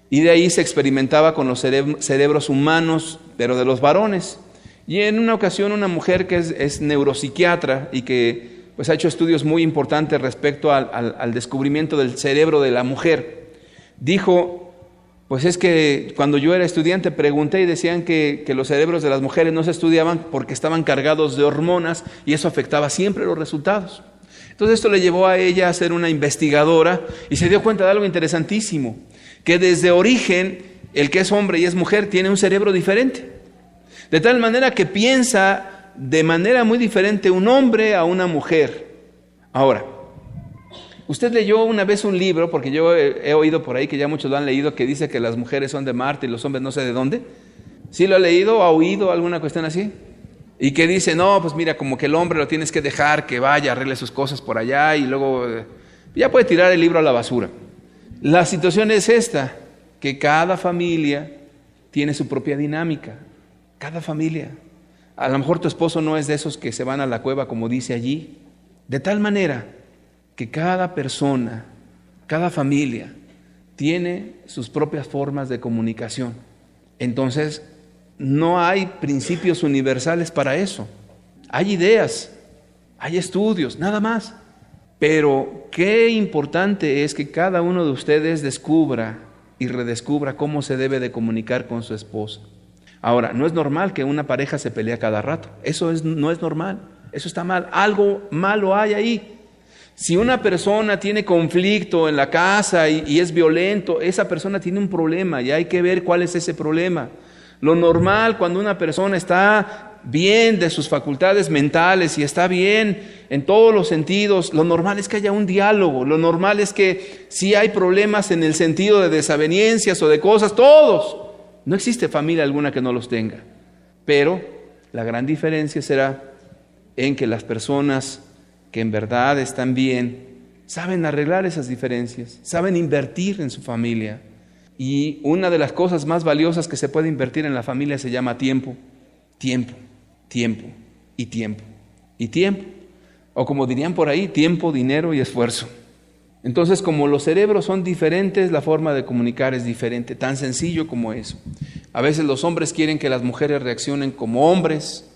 Y de ahí se experimentaba con los cerebros humanos, pero de los varones. Y en una ocasión una mujer que es neuropsiquiatra y que pues ha hecho estudios muy importantes respecto al descubrimiento del cerebro de la mujer, dijo, pues es que cuando yo era estudiante pregunté y decían que los cerebros de las mujeres no se estudiaban porque estaban cargados de hormonas y eso afectaba siempre los resultados. Entonces esto le llevó a ella a ser una investigadora y se dio cuenta de algo interesantísimo, que desde origen el que es hombre y es mujer tiene un cerebro diferente, de tal manera que piensa de manera muy diferente un hombre a una mujer. Ahora, usted leyó una vez un libro, porque yo he oído por ahí que ya muchos lo han leído, que dice que las mujeres son de Marte y los hombres no sé de dónde. ¿Sí lo ha leído o ha oído alguna cuestión así? Y que dice, no, pues mira, como que el hombre lo tienes que dejar que vaya, arregle sus cosas por allá y luego ya puede tirar el libro a la basura. La situación es esta, que cada familia tiene su propia dinámica, cada familia. A lo mejor tu esposo no es de esos que se van a la cueva como dice allí, de tal manera que cada persona, cada familia tiene sus propias formas de comunicación. Entonces, no hay principios universales para eso. Hay ideas, hay estudios, nada más. Pero qué importante es que cada uno de ustedes descubra y redescubra cómo se debe de comunicar con su esposa. Ahora, no es normal que una pareja se pelee cada rato. Eso no es normal. Eso está mal. Algo malo hay ahí. Si una persona tiene conflicto en la casa y es violento, esa persona tiene un problema y hay que ver cuál es ese problema. Lo normal cuando una persona está bien de sus facultades mentales y está bien en todos los sentidos, lo normal es que haya un diálogo, lo normal es que si hay problemas en el sentido de desavenencias o de cosas, todos, no existe familia alguna que no los tenga, pero la gran diferencia será en que las personas que en verdad están bien, saben arreglar esas diferencias, saben invertir en su familia, y una de las cosas más valiosas que se puede invertir en la familia se llama tiempo, tiempo, tiempo y tiempo, y tiempo, o como dirían por ahí, tiempo, dinero y esfuerzo. Entonces, como los cerebros son diferentes, la forma de comunicar es diferente, tan sencillo como eso. A veces los hombres quieren que las mujeres reaccionen como hombres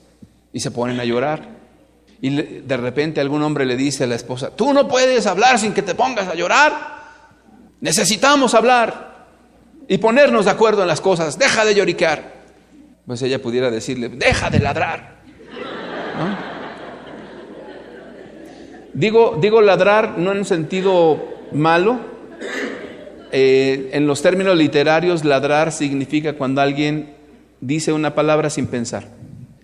y se ponen a llorar. Y de repente algún hombre le dice a la esposa, tú no puedes hablar sin que te pongas a llorar, necesitamos hablar y ponernos de acuerdo en las cosas, deja de lloriquear. Pues ella pudiera decirle, deja de ladrar, ¿no? Digo ladrar no en un sentido malo. En los términos literarios, ladrar significa cuando alguien dice una palabra sin pensar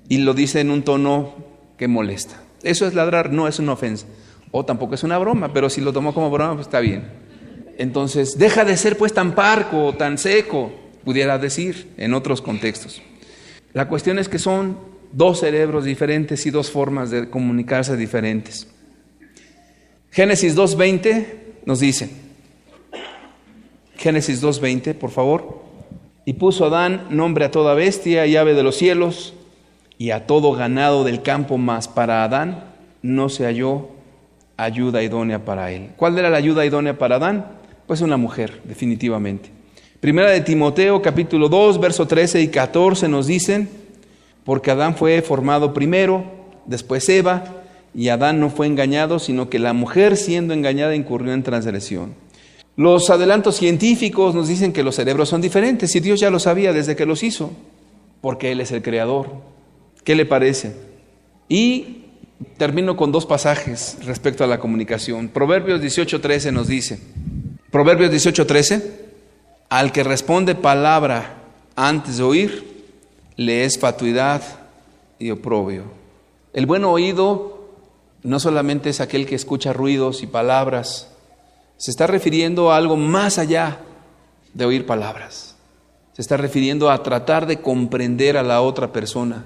y lo dice en un tono que molesta. Eso es ladrar, no es una ofensa. O tampoco es una broma, pero si lo tomó como broma, pues está bien. Entonces, deja de ser pues tan parco, tan seco, pudiera decir en otros contextos. La cuestión es que son dos cerebros diferentes y dos formas de comunicarse diferentes. Génesis 2:20 nos dice, Génesis 2:20, por favor. Y puso Adán nombre a toda bestia y ave de los cielos y a todo ganado del campo, mas para Adán no se halló ayuda idónea para él. ¿Cuál era la ayuda idónea para Adán? Pues una mujer, definitivamente. Primera de Timoteo, capítulo 2, verso 13 y 14 nos dicen, porque Adán fue formado primero, después Eva, y Adán no fue engañado, sino que la mujer siendo engañada incurrió en transgresión. Los adelantos científicos nos dicen que los cerebros son diferentes, y Dios ya lo sabía desde que los hizo, porque Él es el creador. ¿Qué le parece? Y termino con dos pasajes respecto a la comunicación. Proverbios 18:13 nos dice, Proverbios 18:13, al que responde palabra antes de oír, le es fatuidad y oprobio. El buen oído no solamente es aquel que escucha ruidos y palabras, se está refiriendo a algo más allá de oír palabras. Se está refiriendo a tratar de comprender a la otra persona,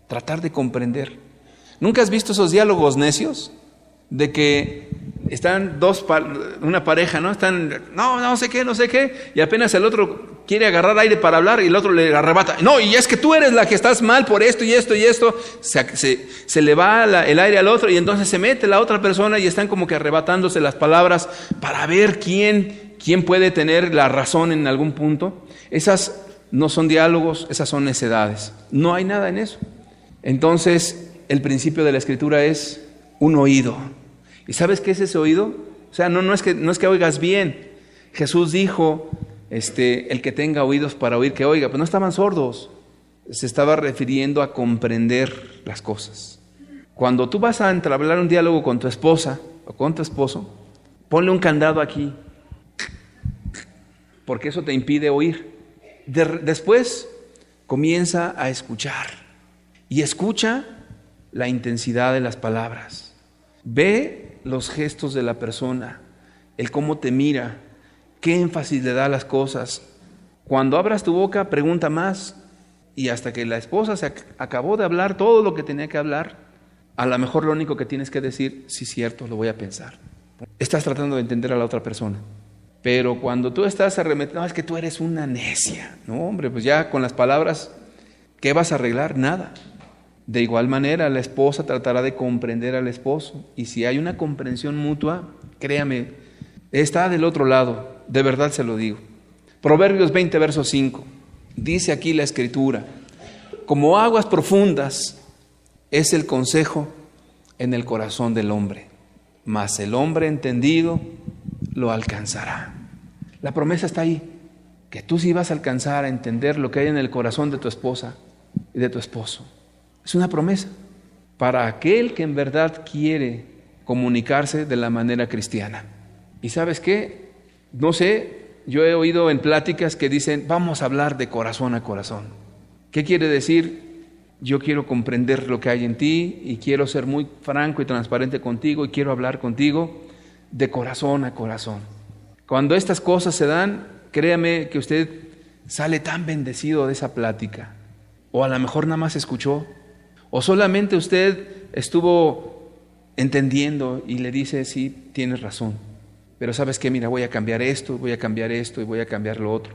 tratar de comprender. ¿Nunca has visto esos diálogos necios? De que están una pareja, ¿no? No sé qué, y apenas el otro quiere agarrar aire para hablar y el otro le arrebata. No, y es que tú eres la que estás mal por esto y esto y esto. Se le va el aire al otro y entonces se mete la otra persona y están como que arrebatándose las palabras para ver quién puede tener la razón en algún punto. Esas no son diálogos, esas son necedades. No hay nada en eso. Entonces, el principio de la Escritura es un oído. ¿Y sabes qué es ese oído? O sea, no es que oigas bien. Jesús dijo, el que tenga oídos para oír, que oiga. Pues no estaban sordos. Se estaba refiriendo a comprender las cosas. Cuando tú vas a entablar un diálogo con tu esposa o con tu esposo, ponle un candado aquí, porque eso te impide oír. Después comienza a escuchar. Y escucha la intensidad de las palabras. Ve los gestos de la persona, el cómo te mira, qué énfasis le da a las cosas. Cuando abras tu boca, pregunta más. Y hasta que la esposa se acabó de hablar todo lo que tenía que hablar, a lo mejor lo único que tienes que decir, sí, cierto, lo voy a pensar. Estás tratando de entender a la otra persona. Pero cuando tú estás arremetiendo, no, es que tú eres una necia. No, hombre, pues ya con las palabras, ¿qué vas a arreglar? Nada. De igual manera, la esposa tratará de comprender al esposo. Y si hay una comprensión mutua, créame, está del otro lado. De verdad se lo digo. Proverbios 20, verso 5. Dice aquí la Escritura, como aguas profundas es el consejo en el corazón del hombre, mas el hombre entendido lo alcanzará. La promesa está ahí, que tú sí vas a alcanzar a entender lo que hay en el corazón de tu esposa y de tu esposo. Es una promesa para aquel que en verdad quiere comunicarse de la manera cristiana. ¿Y sabes qué? No sé, yo he oído en pláticas que dicen, vamos a hablar de corazón a corazón. ¿Qué quiere decir? Yo quiero comprender lo que hay en ti y quiero ser muy franco y transparente contigo y quiero hablar contigo de corazón a corazón. Cuando estas cosas se dan, créame que usted sale tan bendecido de esa plática. O a lo mejor nada más escuchó. O solamente usted estuvo entendiendo y le dice, sí, tienes razón. Pero ¿sabes qué? Mira, voy a cambiar esto, voy a cambiar esto y voy a cambiar lo otro.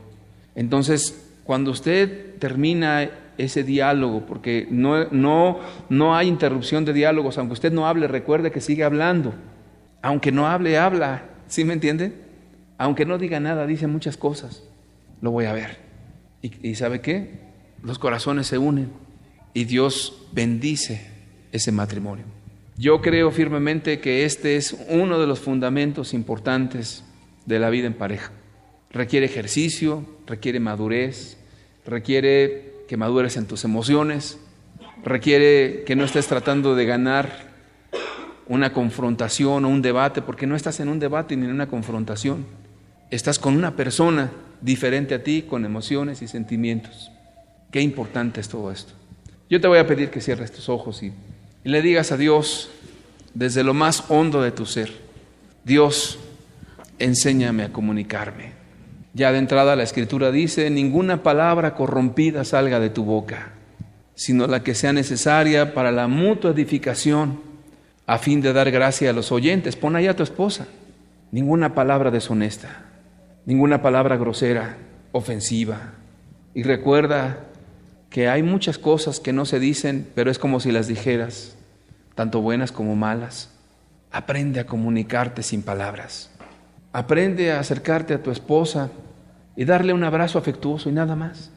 Entonces, cuando usted termina ese diálogo, porque no hay interrupción de diálogos, aunque usted no hable, recuerde que sigue hablando. Aunque no hable, habla. ¿Sí me entiende? Aunque no diga nada, dice muchas cosas. Lo voy a ver. ¿Y sabe qué? Los corazones se unen y Dios bendice ese matrimonio. Yo creo firmemente que este es uno de los fundamentos importantes de la vida en pareja. Requiere ejercicio, requiere madurez, requiere que madures en tus emociones, requiere que no estés tratando de ganar una confrontación o un debate, porque no estás en un debate ni en una confrontación. Estás con una persona diferente a ti, con emociones y sentimientos. Qué importante es todo esto. Yo te voy a pedir que cierres tus ojos y le digas a Dios desde lo más hondo de tu ser: Dios, enséñame a comunicarme. Ya de entrada la Escritura dice: ninguna palabra corrompida salga de tu boca, sino la que sea necesaria para la mutua edificación, a fin de dar gracia a los oyentes. Pon ahí a tu esposa. Ninguna palabra deshonesta, ninguna palabra grosera, ofensiva. Y recuerda que hay muchas cosas que no se dicen, pero es como si las dijeras, tanto buenas como malas. Aprende a comunicarte sin palabras. Aprende a acercarte a tu esposa y darle un abrazo afectuoso y nada más.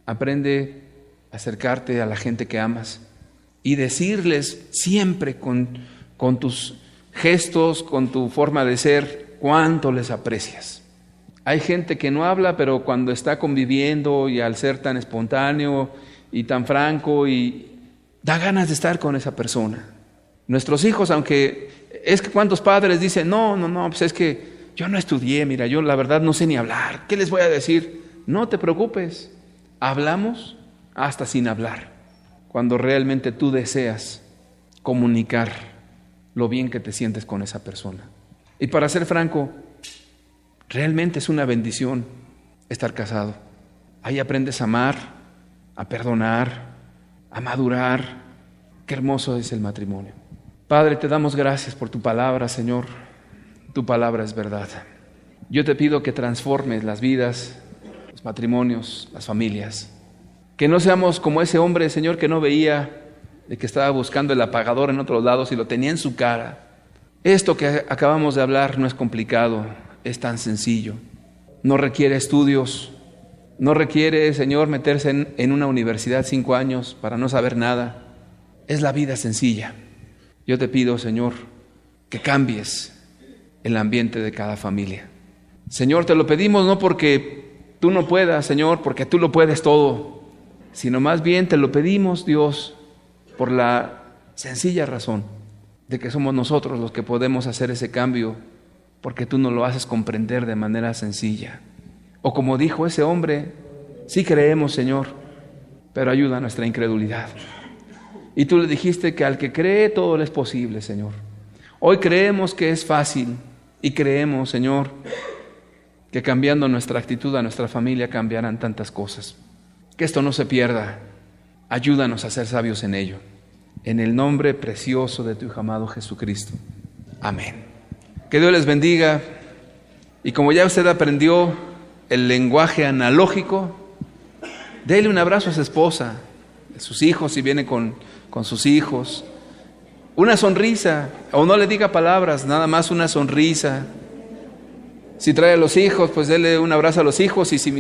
Aprende a acercarte a la gente que amas y decirles siempre con tus gestos, con tu forma de ser, cuánto les aprecias. Hay gente que no habla, pero cuando está conviviendo y al ser tan espontáneo y tan franco, y da ganas de estar con esa persona. Nuestros hijos, aunque es que cuántos padres dicen, no, pues es que yo no estudié, mira, yo la verdad no sé ni hablar, ¿qué les voy a decir? No te preocupes, hablamos hasta sin hablar, cuando realmente tú deseas comunicar lo bien que te sientes con esa persona. Y para ser franco, realmente es una bendición estar casado. Ahí aprendes a amar, a perdonar, a madurar. Qué hermoso es el matrimonio. Padre, te damos gracias por tu palabra, Señor. Tu palabra es verdad. Yo te pido que transformes las vidas, los matrimonios, las familias. Que no seamos como ese hombre, Señor, que no veía, de que estaba buscando el apagador en otros lados y lo tenía en su cara. Esto que acabamos de hablar no es complicado, es tan sencillo. No requiere estudios, no requiere, Señor, meterse en una universidad 5 años para no saber nada. Es la vida sencilla. Yo te pido, Señor, que cambies el ambiente de cada familia. Señor, te lo pedimos no porque tú no puedas, Señor, porque tú lo puedes todo, sino más bien te lo pedimos, Dios, por la sencilla razón de que somos nosotros los que podemos hacer ese cambio, porque tú nos lo haces comprender de manera sencilla. O como dijo ese hombre, sí creemos, Señor, pero ayuda a nuestra incredulidad. Y tú le dijiste que al que cree todo le es posible, Señor. Hoy creemos que es fácil y creemos, Señor, que cambiando nuestra actitud a nuestra familia cambiarán tantas cosas. Que esto no se pierda. Ayúdanos a ser sabios en ello. En el nombre precioso de tu Hijo amado Jesucristo. Amén. Que Dios les bendiga. Y como ya usted aprendió el lenguaje analógico, déle un abrazo a su esposa, a sus hijos si viene con sus hijos. Una sonrisa, o no le diga palabras, nada más una sonrisa. Si trae a los hijos, pues déle un abrazo a los hijos, y si